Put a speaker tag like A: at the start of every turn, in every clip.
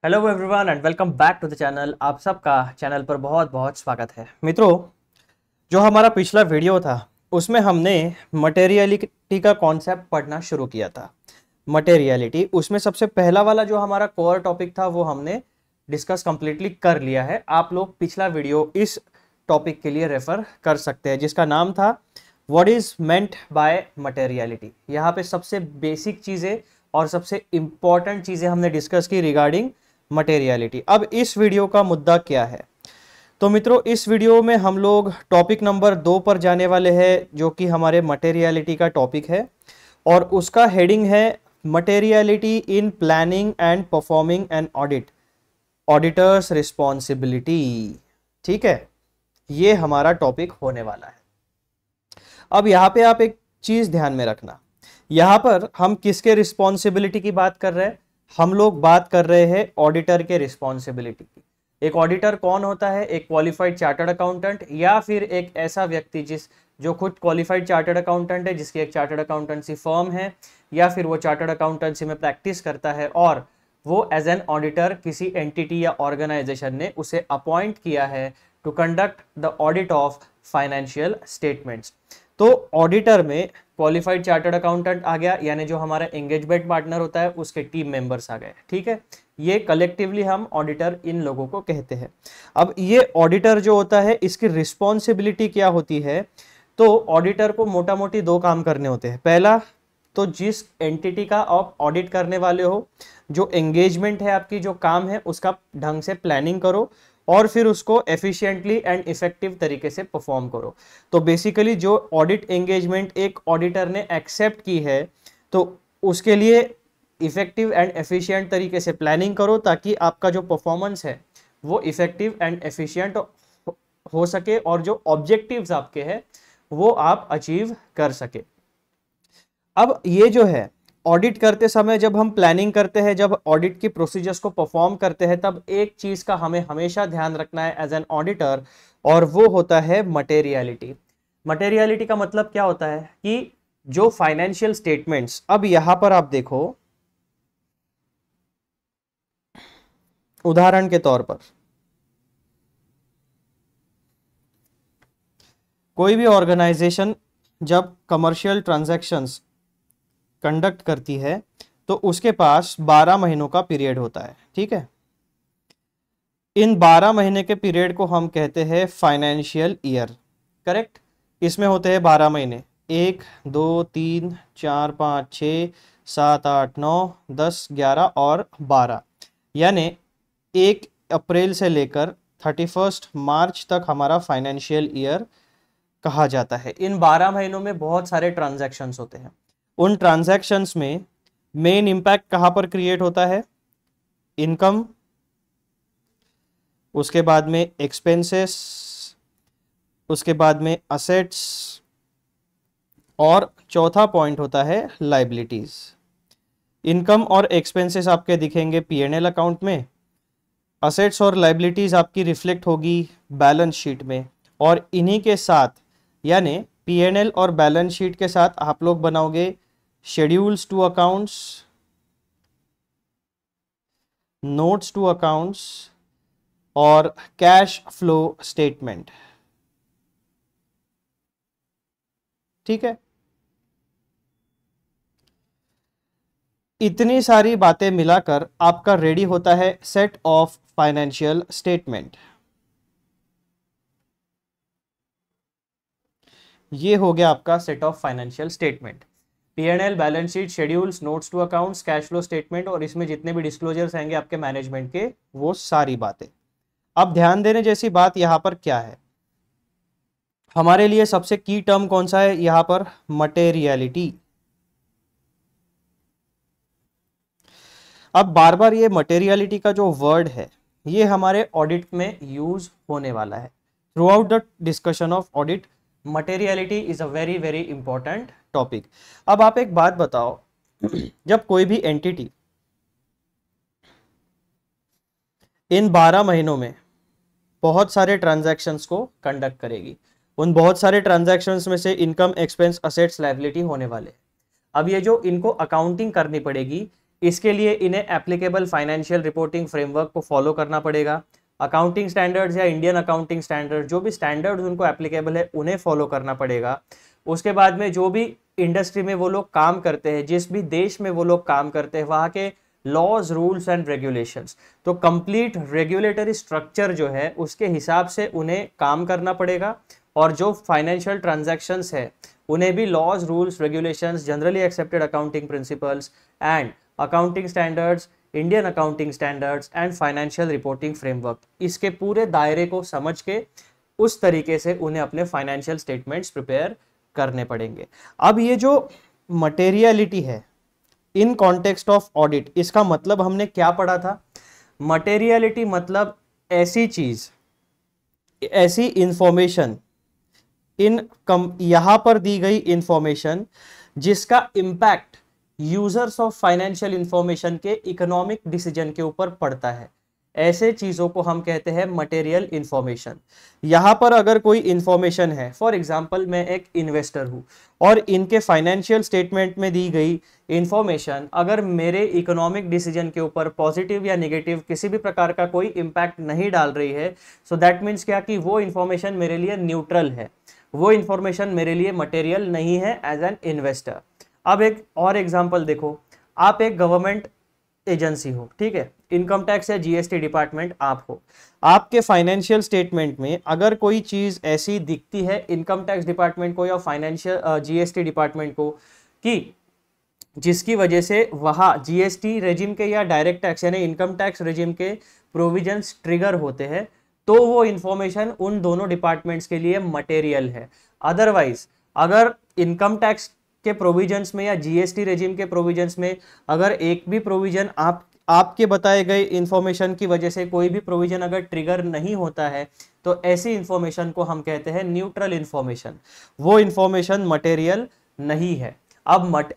A: Hello everyone and welcome back to the channel. आप सबका channel पर बहुत बहुत स्वागत है। मित्रों, जो हमारा पिछला वीडियो था उसमें हमने मटेरियलिटी का कॉन्सेप्ट पढ़ना शुरू किया था। मटेरियलिटी, उसमें सबसे पहला वाला जो हमारा कोर टॉपिक था वो हमने डिस्कस कंप्लीटली कर लिया है। आप लोग पिछला वीडियो इस टॉपिक के लिए रेफर कर सकते हैं जिसका नाम था what is meant by materiality. यहाँ पे सबसे बेसिक चीज़ें और सबसे इंपॉर्टेंट चीज़ें हमने डिस्कस की रिगार्डिंग मटेरियलिटी। अब इस वीडियो का मुद्दा क्या है? तो मित्रों, इस वीडियो में हम लोग टॉपिक नंबर 2 पर जाने वाले हैं जो कि हमारे मटेरियलिटी का टॉपिक है और उसका हेडिंग है materiality in planning and performing an audit, auditor's responsibility. ठीक है, ये हमारा टॉपिक होने वाला है। अब यहाँ पे आप एक चीज ध्यान में रखना, यहाँ पर हम किसके रिस्पॉन्सिबिलिटी की बात कर रहे हैं? हम लोग बात कर रहे हैं ऑडिटर के रिस्पॉन्सिबिलिटी की। एक ऑडिटर कौन होता है? एक क्वालिफाइड चार्टर्ड अकाउंटेंट या फिर एक ऐसा व्यक्ति जो खुद क्वालिफाइड चार्टर्ड अकाउंटेंट है, जिसकी एक चार्टर्ड अकाउंटेंसी फर्म है, या फिर वो चार्टर्ड अकाउंटेंसी में प्रैक्टिस करता है और वो एज एन ऑडिटर किसी एंटिटी या ऑर्गेनाइजेशन ने उसे अपॉइंट किया है to conduct the audit of financial statements. तो ऑडिटर में क्वालिफाइड चार्टर्ड अकाउंटेंट आ गया, यानी जो हमारा एंगेजमेंट पार्टनर होता है उसके टीम मेंबर्स आ गए। ठीक है, ये कलेक्टिवली हम ऑडिटर इन लोगों को कहते हैं। अब ये ऑडिटर जो होता है इसकी रिस्पॉन्सिबिलिटी क्या होती है? तो ऑडिटर को मोटा मोटी 2 काम करने होते हैं। पहला, तो जिस एंटिटी का आप ऑडिट करने वाले हो, जो एंगेजमेंट है आपकी, जो काम है, उसका ढंग से प्लानिंग करो और फिर उसको एफिशिएंटली एंड इफेक्टिव तरीके से परफॉर्म करो। तो बेसिकली जो ऑडिट एंगेजमेंट एक ऑडिटर ने एक्सेप्ट की है तो उसके लिए इफेक्टिव एंड एफिशिएंट तरीके से प्लानिंग करो ताकि आपका जो परफॉर्मेंस है वो इफेक्टिव एंड एफिशिएंट हो सके और जो ऑब्जेक्टिव्स आपके हैं वो आप अचीव कर सके। अब ये जो है ऑडिट करते समय जब हम प्लानिंग करते हैं, जब ऑडिट की प्रोसीजर्स को परफॉर्म करते हैं, तब एक चीज का हमें हमेशा ध्यान रखना है एज एन ऑडिटर, और वो होता है मटेरियलिटी। मटेरियलिटी का मतलब क्या होता है कि जो फाइनेंशियल स्टेटमेंट्स, अब यहां पर आप देखो, उदाहरण के तौर पर कोई भी ऑर्गेनाइजेशन जब कमर्शियल ट्रांजैक्शंस कंडक्ट करती है तो उसके पास 12 महीनों का पीरियड होता है। ठीक है, इन 12 महीने के पीरियड को हम कहते हैं फाइनेंशियल ईयर। करेक्ट, इसमें होते हैं 12 महीने, 1 2 3 4 5 6 7 8 9 10 11 और 12, यानी 1 अप्रैल से लेकर 31 मार्च तक हमारा फाइनेंशियल ईयर कहा जाता है। इन 12 महीनों में बहुत सारे ट्रांजैक्शंस होते हैं। उन ट्रांजैक्शंस में मेन इंपैक्ट कहां पर क्रिएट होता है? इनकम, उसके बाद में एक्सपेंसेस, उसके बाद में असेट्स, और चौथा पॉइंट होता है लाइबिलिटीज। इनकम और एक्सपेंसेस आपके दिखेंगे पीएनएल अकाउंट में, असेट्स और लाइबिलिटीज आपकी रिफ्लेक्ट होगी बैलेंस शीट में, और इन्हीं के साथ यानी पीएनएल और बैलेंस शीट के साथ आप लोग बनाओगे schedules to accounts, notes to accounts और कैश फ्लो स्टेटमेंट। ठीक है, इतनी सारी बातें मिलाकर आपका रेडी होता है सेट ऑफ फाइनेंशियल स्टेटमेंट। ये हो गया आपका set of financial statement, PNL, balance sheet, schedules, notes to accounts, cash flow statement, और इसमें जितने भी डिस्क्लोजर्स आएंगे आपके मैनेजमेंट के, वो सारी बातें। अब ध्यान देने जैसी बात यहां पर क्या है, हमारे लिए सबसे की टर्म कौन सा है यहां पर? मटेरियलिटी। अब बार बार ये मटेरियलिटी का जो वर्ड है ये हमारे ऑडिट में यूज होने वाला है। Through out the discussion of audit materiality is a very very important topic. अब आप एक बात बताओ, जब कोई भी एंटिटी इन 12 महीनों में बहुत सारे ट्रांजैक्शंस को कंडक्ट करेगी, उन बहुत सारे ट्रांजैक्शंस में से इनकम, एक्सपेंस, असेट्स, लायबिलिटी होने वाले। अब ये जो इनको अकाउंटिंग करनी पड़ेगी, इसके लिए इन्हें एप्लीकेबल फाइनेंशियल रिपोर्टिंग फ्रेमवर्क को फॉलो करना पड़ेगा। अकाउंटिंग स्टैंडर्ड्स या इंडियन अकाउंटिंग स्टैंडर्ड, जो भी स्टैंडर्ड्स उनको एप्लीकेबल है उन्हें फॉलो करना पड़ेगा। उसके बाद में जो भी इंडस्ट्री में वो लोग काम करते हैं, जिस भी देश में वो लोग काम करते हैं, वहाँ के लॉज, रूल्स एंड रेगुलेशंस, तो कंप्लीट रेगुलेटरी स्ट्रक्चर जो है उसके हिसाब से उन्हें काम करना पड़ेगा। और जो फाइनेंशियल ट्रांजैक्शंस है उन्हें भी laws, rules, regulations, generally accepted accounting principles and accounting standards, Indian accounting standards and financial reporting framework, इसके पूरे दायरे को समझ के उस तरीके से उन्हें अपने फाइनेंशियल स्टेटमेंट्स प्रिपेयर करने पड़ेंगे। अब ये जो मटेरियलिटी है इन कॉन्टेक्स्ट ऑफ ऑडिट, इसका मतलब हमने क्या पढ़ा था? मटेरियलिटी मतलब ऐसी चीज, ऐसी इंफॉर्मेशन, यहां पर दी गई इंफॉर्मेशन जिसका impact users of financial information के इकोनॉमिक डिसीजन के ऊपर पड़ता है, ऐसे चीजों को हम कहते हैं मटेरियल इंफॉर्मेशन। यहां पर अगर कोई इंफॉर्मेशन है, फॉर एग्जांपल मैं एक इन्वेस्टर हूं और इनके फाइनेंशियल स्टेटमेंट में दी गई इंफॉर्मेशन अगर मेरे इकोनॉमिक डिसीजन के ऊपर पॉजिटिव या नेगेटिव किसी भी प्रकार का कोई इंपैक्ट नहीं डाल रही है, सो दैट मीन्स क्या कि वो इंफॉर्मेशन मेरे लिए न्यूट्रल है, वो इंफॉर्मेशन मेरे लिए मटेरियल नहीं है एज एन इन्वेस्टर। अब एक और एग्जांपल देखो, आप एक गवर्नमेंट एजेंसी हो, ठीक है, इनकम टैक्स या जीएसटी डिपार्टमेंट आप हो, आपके फाइनेंशियल स्टेटमेंट में अगर कोई चीज ऐसी दिखती है इनकम टैक्स डिपार्टमेंट को या फाइनेंशियल जीएसटी डिपार्टमेंट को कि जिसकी वजह से वहाँ जीएसटी रेजिम के या डायरेक्ट टैक्स यानी इनकम टैक्स रेजिम के प्रोविजंस ट्रिगर होते हैं, तो वो इंफॉर्मेशन उन दोनों डिपार्टमेंट्स के लिए मटेरियल है। अदरवाइज अगर इनकम टैक्स के प्रोविजंस में या जीएसटी रेजिम के प्रोविजंस में अगर एक भी प्रोविजन आपके बताए गए इंफॉर्मेशन की वजह से कोई भी प्रोविजन अगर ट्रिगर नहीं होता है, तो ऐसी इंफॉर्मेशन को हम कहते हैं न्यूट्रल इंफॉर्मेशन, वो इंफॉर्मेशन मटेरियल नहीं है। अब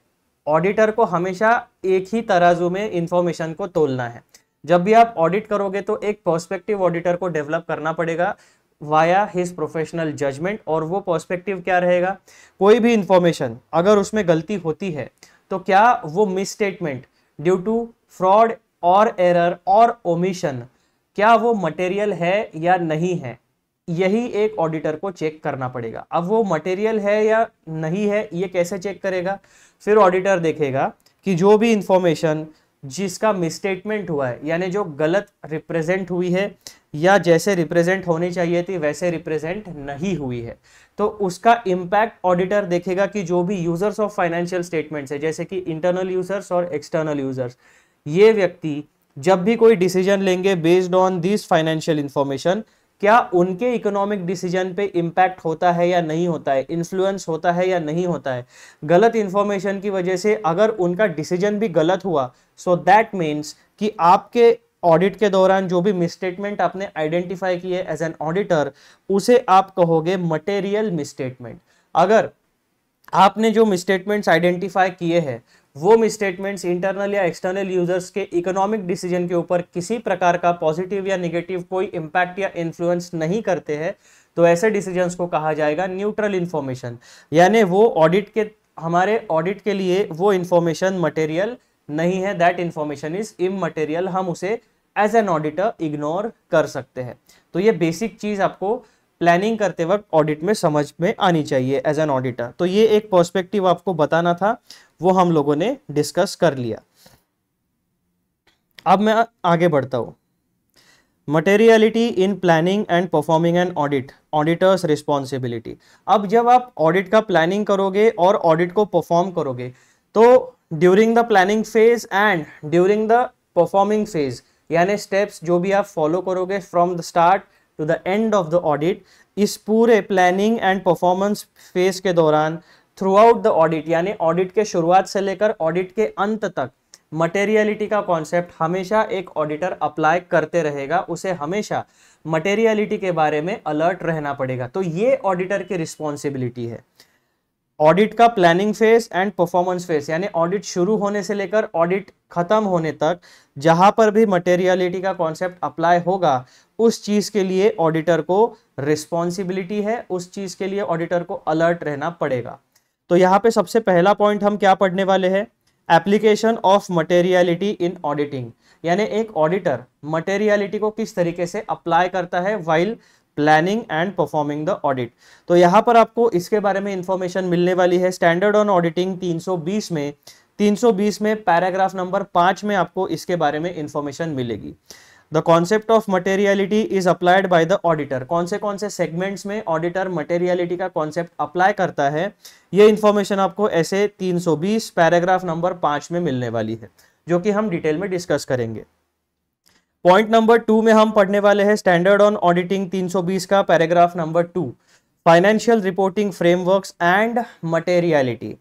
A: ऑडिटर को हमेशा एक ही तराजू में इंफॉर्मेशन को तोलना है। जब भी आप ऑडिट करोगे तो एक पर्सपेक्टिव ऑडिटर को डेवलप करना पड़ेगा वाया हिज प्रोफेशनल जजमेंट, और वो पर्सपेक्टिव क्या रहेगा? कोई भी इंफॉर्मेशन अगर उसमें गलती होती है तो क्या वो मिसस्टेटमेंट ड्यू टू फ्रॉड और एरर और ओमिशन, क्या वो मटेरियल है या नहीं है, यही एक ऑडिटर को चेक करना पड़ेगा। अब वो मटेरियल है या नहीं है ये कैसे चेक करेगा? फिर ऑडिटर देखेगा कि जो भी इंफॉर्मेशन जिसका मिसस्टेटमेंट हुआ है, यानी जो गलत रिप्रेजेंट हुई है या जैसे रिप्रेजेंट होनी चाहिए थी वैसे रिप्रेजेंट नहीं हुई है, तो उसका इम्पैक्ट ऑडिटर देखेगा कि जो भी यूजर्स ऑफ फाइनेंशियल स्टेटमेंट्स है, जैसे कि इंटरनल यूजर्स और एक्सटर्नल यूजर्स, ये व्यक्ति जब भी कोई डिसीजन लेंगे based on this financial information, क्या उनके इकोनॉमिक डिसीजन पे इम्पैक्ट होता है या नहीं होता है, इन्फ्लुएंस होता है या नहीं होता है। गलत इंफॉर्मेशन की वजह से अगर उनका डिसीजन भी गलत हुआ, सो दैट मीन्स कि आपके ऑडिट के दौरान जो भी मिसस्टेटमेंट आपने आइडेंटिफाई किए एज एन ऑडिटर, उसे आप कहोगे मटेरियल मिसस्टेटमेंट। अगर आपने जो मिसस्टेटमेंट्स आइडेंटिफाई किए हैं वो मिसस्टेटमेंट्स इंटरनल या एक्सटर्नल यूजर्स के इकोनॉमिक डिसीजन के ऊपर किसी प्रकार का पॉजिटिव या नेगेटिव कोई इंपैक्ट या इन्फ्लुएंस नहीं करते हैं, तो ऐसे डिसीजंस को कहा जाएगा न्यूट्रल इंफॉर्मेशन, यानी वो हमारे ऑडिट के लिए वो इंफॉर्मेशन मटेरियल नहीं है, दैट इंफॉर्मेशन इज इमटेरियल, हम उसे एज एन ऑडिटर इग्नोर कर सकते हैं। तो ये बेसिक चीज आपको प्लानिंग करते वक्त ऑडिट में समझ में आनी चाहिए एज एन ऑडिटर। तो ये एक पर्सपेक्टिव आपको बताना था, वो हम लोगों ने डिस्कस कर लिया। अब मैं आगे बढ़ता हूं। Materiality in planning and performing an audit, auditor's responsibility. अब जब आप ऑडिट का प्लानिंग करोगे और ऑडिट को परफॉर्म करोगे, तो during the planning phase and during the performing phase, यानी स्टेप्स जो भी आप फॉलो करोगे from the start to the end of the audit, इस पूरे प्लानिंग एंड परफॉर्मेंस फेज के दौरान थ्रू आउट द ऑडिट, यानी ऑडिट के शुरुआत से लेकर ऑडिट के अंत तक मटेरियलिटी का कॉन्सेप्ट हमेशा एक ऑडिटर अप्लाई करते रहेगा, उसे हमेशा मटेरियलिटी के बारे में अलर्ट रहना पड़ेगा। तो ये ऑडिटर की रिस्पॉन्सिबिलिटी है। ऑडिट का planning phase and performance phase, यानी ऑडिट शुरू होने से लेकर ऑडिट खत्म होने तक जहां पर भी मटेरियलिटी का कॉन्सेप्ट अप्लाई होगा, उस चीज के लिए ऑडिटर को रिस्पॉन्सिबिलिटी है, उस चीज के लिए ऑडिटर को अलर्ट रहना पड़ेगा। तो यहाँ पे सबसे पहला पॉइंट हम क्या पढ़ने वाले हैं? Application of materiality in auditing, यानी एक ऑडिटर मटेरियलिटी को किस तरीके से अप्लाई करता है while planning and performing the audit. तो यहां पर आपको इसके बारे में इंफॉर्मेशन मिलने वाली है स्टैंडर्ड ऑन ऑडिटिंग 320 में पैराग्राफ नंबर 5 में आपको इसके बारे में इंफॉर्मेशन मिलेगी। The concept of materiality is applied by the auditor, कौन से सेगमेंट्स में ऑडिटर मटेरियलिटी का कॉन्सेप्ट अप्लाई करता है, ये इंफॉर्मेशन आपको ऐसे 320 पैराग्राफ नंबर 5 में मिलने वाली है, जो कि हम डिटेल में डिस्कस करेंगे। पॉइंट नंबर 2 में हम पढ़ने वाले हैं स्टैंडर्ड ऑन ऑडिटिंग 320 का paragraph number 2, financial reporting frameworks and materiality.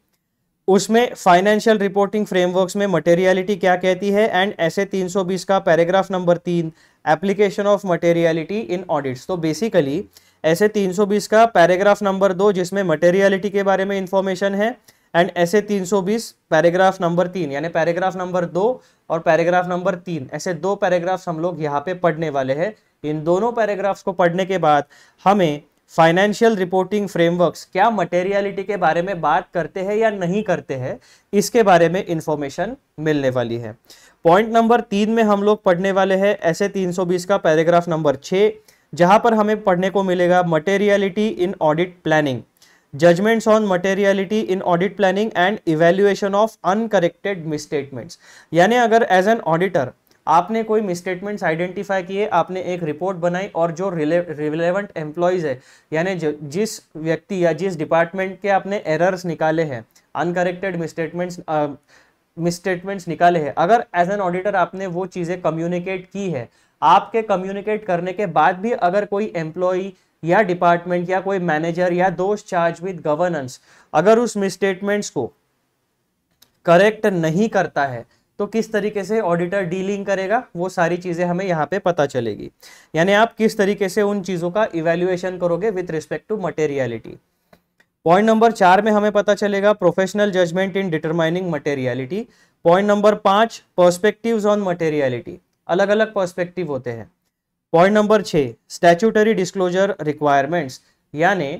A: उसमें फाइनेंशियल रिपोर्टिंग फ्रेमवर्क्स में मटेरियलिटी क्या कहती है, एंड ऐसे 320 का paragraph number 3, application of materiality in audits. तो बेसिकली ऐसे 320 का पैराग्राफ नंबर 2 जिसमें मटेरियलिटी के बारे में इंफॉर्मेशन है, एंड ऐसे 320 पैराग्राफ नंबर 3, यानी पैराग्राफ नंबर 2 और पैराग्राफ नंबर 3, ऐसे 2 पैराग्राफ्स हम लोग यहाँ पे पढ़ने वाले हैं। इन दोनों पैराग्राफ्स को पढ़ने के बाद हमें फाइनेंशियल रिपोर्टिंग फ्रेमवर्क्स क्या मटेरियलिटी के बारे में बात करते हैं या नहीं करते हैं, इसके बारे में इंफॉर्मेशन मिलने वाली है। पॉइंट नंबर 3 में हम लोग पढ़ने वाले हैं ऐसे 320 का पैराग्राफ नंबर 6, जहां पर हमें पढ़ने को मिलेगा materiality in audit planning, judgments on materiality in audit planning and evaluation of uncorrected misstatements. यानी अगर एज एन ऑडिटर आपने कोई मिसस्टेटमेंट्स आइडेंटिफाई किए, आपने एक रिपोर्ट बनाई और जो रिलेवेंट एम्प्लॉयज है, यानी जिस व्यक्ति या जिस डिपार्टमेंट के आपने एरर्स निकाले हैं, अनकरेक्टेड मिसस्टेटमेंट्स निकाले हैं, अगर एज एन ऑडिटर आपने वो चीज़ें कम्युनिकेट की है, आपके कम्युनिकेट करने के बाद भी अगर कोई एम्प्लॉई या डिपार्टमेंट या कोई मैनेजर या दोस्त चार्ज विद गवर्नेंस अगर उस मिसस्टेटमेंट्स को करेक्ट नहीं करता है, तो किस तरीके से ऑडिटर डीलिंग करेगा, वो सारी चीजें हमें यहाँ पे पता चलेगी। यानी आप किस तरीके से उन चीजों का इवैल्यूएशन करोगे with respect to materiality. Point number 4 में हमें पता चलेगा professional judgment in determining materiality. Point number 5 perspectives on materiality, अलग अलग पर्सपेक्टिव होते हैं। Point number 6 statutory disclosure requirements, यानी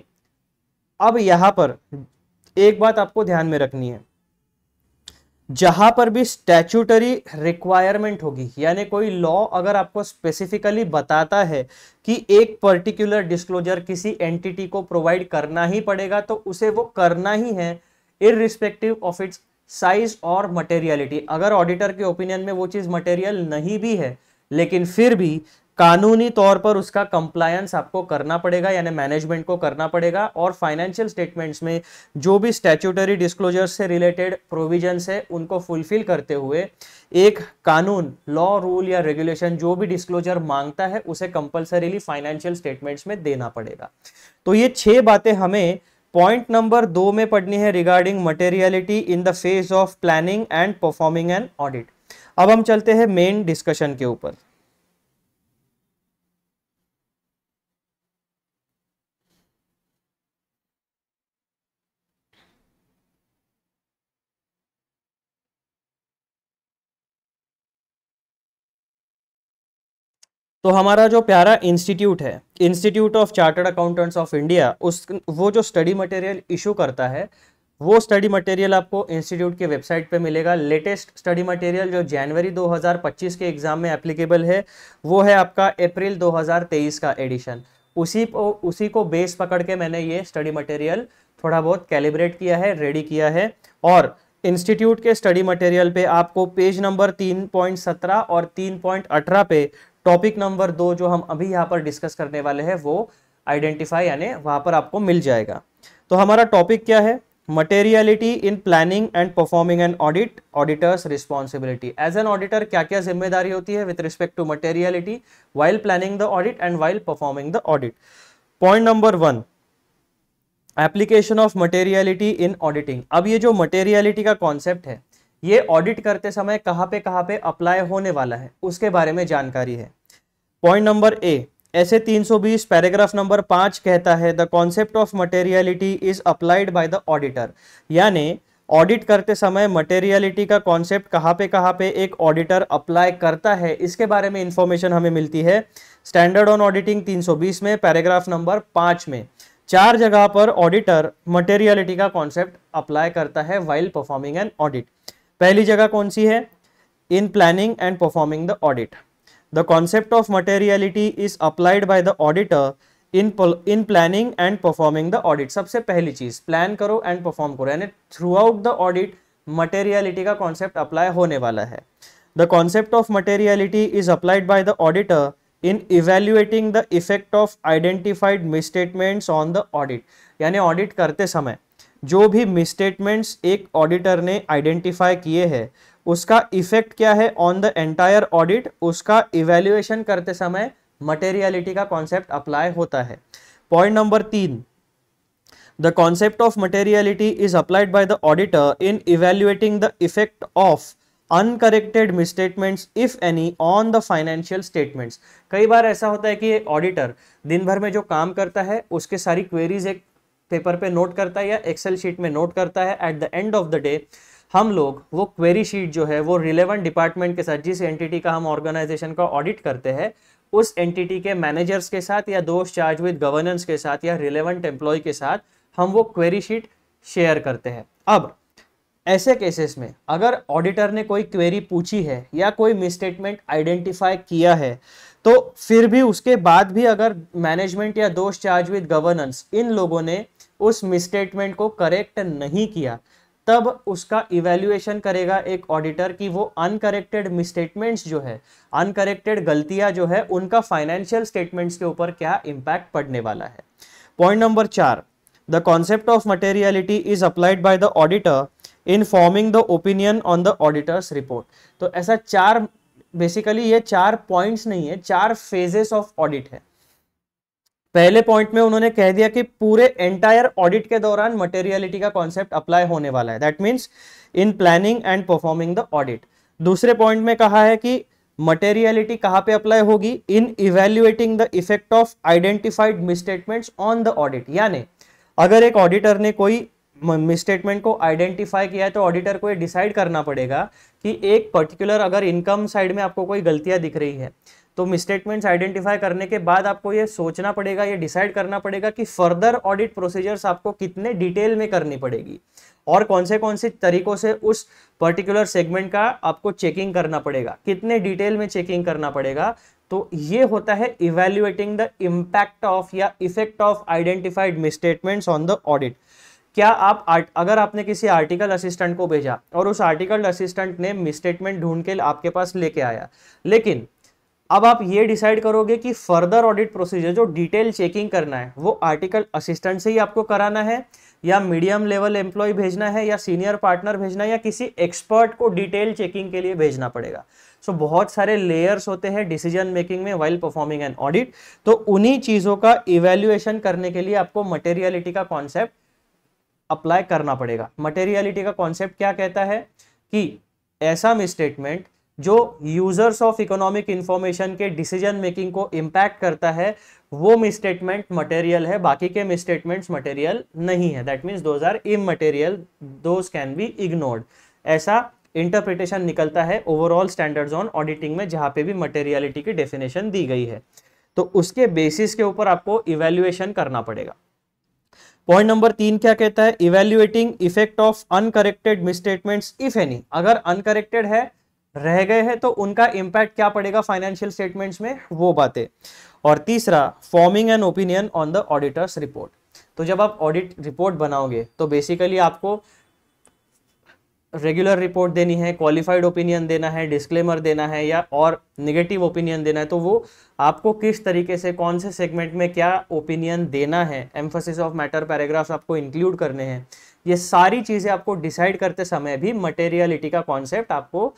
A: अब यहां पर एक बात आपको ध्यान में रखनी है, जहां पर भी स्टैट्यूटरी रिक्वायरमेंट होगी, यानी कोई लॉ अगर आपको स्पेसिफिकली बताता है कि एक पर्टिकुलर डिस्क्लोजर किसी एंटिटी को प्रोवाइड करना ही पड़ेगा, तो उसे वो करना ही है इररिस्पेक्टिव ऑफ इट्स साइज और मटेरियलिटी। अगर ऑडिटर के ओपिनियन में वो चीज मटेरियल नहीं भी है, लेकिन फिर भी कानूनी तौर पर उसका कंप्लायंस आपको करना पड़ेगा, यानी मैनेजमेंट को करना पड़ेगा। और फाइनेंशियल स्टेटमेंट्स में जो भी स्टैट्यूटरी डिस्क्लोजर से रिलेटेड प्रोविजंस है, उनको फुलफिल करते हुए एक कानून, लॉ, रूल या रेगुलेशन जो भी डिस्क्लोजर मांगता है, उसे कंपल्सरीली फाइनेंशियल स्टेटमेंट्स में देना पड़ेगा। तो ये 6 बातें हमें पॉइंट नंबर 2 में पढ़नी है regarding materiality in the phase of planning and performing an audit. अब हम चलते हैं मेन डिस्कशन के ऊपर। तो हमारा जो प्यारा इंस्टीट्यूट है, institute of chartered accountants of India, वो जो स्टडी मटेरियल इशू करता है, वो स्टडी मटेरियल आपको इंस्टीट्यूट के वेबसाइट पे मिलेगा। लेटेस्ट स्टडी मटेरियल जो जनवरी 2025 के एग्जाम में एप्लीकेबल है, वो है आपका अप्रैल 2023 का एडिशन। उसी को बेस पकड़ के मैंने ये स्टडी मटेरियल थोड़ा बहुत कैलिब्रेट किया है, रेडी किया है। और इंस्टीट्यूट के स्टडी मटेरियल पे आपको पेज नंबर 3.17 और 3.18 पे टॉपिक नंबर 2 जो हम अभी यहाँ पर डिस्कस करने वाले हैं, वो आइडेंटिफाई यानी वहां पर आपको मिल जाएगा। तो हमारा टॉपिक क्या है? Materiality in planning and performing an audit, auditor's responsibility. As an auditor क्या क्या जिम्मेदारी होती है with respect to materiality while planning the audit and while performing the audit. Point number 1 application of materiality in auditing. अब ये जो materiality का concept है, ये ऑडिट करते समय कहाँ पे अप्लाई होने वाला है, उसके बारे में जानकारी है। पॉइंट नंबर ए, ऐसे 320 पैराग्राफ नंबर 5 कहता है the concept of materiality is applied by the auditor, यानी ऑडिट करते समय मटेरियलिटी का कॉन्सेप्ट कहाँ पे एक ऑडिटर अप्लाई करता है, इसके बारे में इंफॉर्मेशन हमें मिलती है स्टैंडर्ड ऑन ऑडिटिंग 320 में पैराग्राफ नंबर 5 में। 4 जगह पर ऑडिटर मटेरियलिटी का कॉन्सेप्ट अप्लाई करता है वाइल परफॉर्मिंग एन ऑडिट। पहली जगह कौन सी है? इन planning and performing the audit. The concept of materiality is applied by the auditor in planning and performing the audit. सबसे पहली चीज प्लान करो एंड परफॉर्म करो, यानी through out the audit materiality का कॉन्सेप्ट अप्लाई होने वाला है। The concept of materiality is applied by the auditor in evaluating the effect of identified misstatements on the audit. यानी ऑडिट करते समय जो भी मिसस्टेटमेंट्स एक ऑडिटर ने आइडेंटिफाई किए हैं उसका इफेक्ट क्या है ऑन द एंटायर ऑडिट, उसका इवेल्युएशन करते समय मटेरियलिटी का कॉन्सेप्ट अप्लाई होता है। Point number 3, the concept of materiality is applied by the auditor in evaluating the effect of uncorrected misstatements if any on the financial statements. कई बार ऐसा होता है कि ऑडिटर दिन भर में जो काम करता है उसके सारी क्वेरीज एक पेपर पे नोट करता है या एक्सेल शीट में नोट करता है। At the end of the day हम लोग वो क्वेरी शीट जो है वो रिलेवेंट डिपार्टमेंट के साथ, जिस एंटिटी का हम ऑर्गेनाइजेशन का ऑडिट करते हैं उस एंटिटी के मैनेजर्स के साथ या दोस्त चार्ज विद गवर्नेंस के साथ या रिलेवेंट एम्प्लॉय के साथ हम वो क्वेरी शीट शेयर करते हैं। अब ऐसे केसेस में अगर ऑडिटर ने कोई क्वेरी पूछी है या कोई मिसस्टेटमेंट आइडेंटिफाई किया है तो फिर भी उसके बाद भी अगर मैनेजमेंट या दोस्त चार्ज विद गवर्नेंस इन लोगों ने उस मिसस्टेटमेंट को करेक्ट नहीं किया, तब उसका इवैल्यूएशन करेगा एक ऑडिटर की वो अनकरेक्टेड मिसस्टेटमेंट्स जो है, अनकरेक्टेड गलतियां जो है, उनका फाइनेंशियल स्टेटमेंट्स के ऊपर क्या इंपैक्ट पड़ने वाला है। Point number 4, the concept of materiality is applied by the auditor in forming the opinion on the auditors report. तो ऐसा 4 बेसिकली ये 4 पॉइंट्स नहीं है, 4 फेजेस ऑफ ऑडिट है। पहले पॉइंट में उन्होंने कह दिया कि पूरे एंटायर ऑडिट के दौरान मटेरियलिटी का कॉन्सेप्ट अप्लाई होने वाला है, that means in planning and performing the audit. दूसरे पॉइंट में कहा है कि मटेरियलिटी कहां पे अप्लाई होगी? In evaluating the effect of identified misstatements on the audit. यानी अगर एक ऑडिटर ने कोई मिसस्टेटमेंट को आइडेंटिफाई किया है तो ऑडिटर को ये डिसाइड करना पड़ेगा कि एक पर्टिकुलर अगर इनकम साइड में आपको कोई गलतियां दिख रही है तो मिसस्टेटमेंट्स आइडेंटिफाई करने के बाद आपको ये सोचना पड़ेगा, ये डिसाइड करना पड़ेगा कि फर्दर ऑडिट प्रोसीजर्स आपको कितने डिटेल में करनी पड़ेगी और कौन से तरीकों से उस पर्टिकुलर सेगमेंट का आपको चेकिंग करना पड़ेगा, कितने डिटेल में चेकिंग करना पड़ेगा। तो ये होता है इवैल्यूएटिंग द इम्पैक्ट ऑफ या effect of identified misstatements on the audit. क्या आप अगर आपने किसी आर्टिकल असिस्टेंट को भेजा और उस आर्टिकल असिस्टेंट ने मिसस्टेटमेंट ढूंढ के आपके पास लेके आया, लेकिन अब आप ये डिसाइड करोगे कि फर्दर ऑडिट प्रोसीजर जो डिटेल चेकिंग करना है वो आर्टिकल असिस्टेंट से ही आपको कराना है या मीडियम लेवल एम्प्लॉय भेजना है या सीनियर पार्टनर भेजना है या किसी एक्सपर्ट को डिटेल चेकिंग के लिए भेजना पड़ेगा। सो बहुत सारे लेयर्स होते हैं डिसीजन मेकिंग में व्हाइल परफॉर्मिंग एन ऑडिट। तो उन्हीं चीजों का इवैल्यूएशन करने के लिए आपको मटेरियलिटी का कॉन्सेप्ट अप्लाई करना पड़ेगा। मटेरियलिटी का कॉन्सेप्ट क्या कहता है कि ऐसा मिसस्टेटमेंट जो यूजर्स ऑफ इकोनॉमिक इंफॉर्मेशन के डिसीजन मेकिंग को इंपैक्ट करता है वो मिसस्टेटमेंट मटेरियल है, बाकी के मिसस्टेटमेंट्स मटेरियल नहीं है। That means those are immaterial, those can be ignored. ऐसा इंटरप्रिटेशन निकलता है ओवरऑल स्टैंडर्ड्स ऑन ऑडिटिंग में, जहां पे भी मटेरियलिटी की डेफिनेशन दी गई है। तो उसके बेसिस के ऊपर आपको इवैल्यूएशन करना पड़ेगा। पॉइंट नंबर 3 क्या कहता है? Evaluating effect of uncorrected misstatements if any. अगर अनकरेक्टेड है, रह गए हैं, तो उनका इंपैक्ट क्या पड़ेगा फाइनेंशियल स्टेटमेंट्स में, वो बातें। और तीसरा, forming an opinion on the auditors report. तो जब आप ऑडिट रिपोर्ट बनाओगे तो बेसिकली आपको रेगुलर रिपोर्ट देनी है, क्वालिफाइड ओपिनियन देना है, डिस्क्लेमर देना है या और नेगेटिव ओपिनियन देना है। तो वो आपको किस तरीके से कौन से सेगमेंट में क्या ओपिनियन देना है, एम्फेसिस ऑफ मैटर पैराग्राफ्स आपको इंक्लूड करने हैं, ये सारी चीजें आपको डिसाइड करते समय भी मटेरियलिटी का कॉन्सेप्ट आपको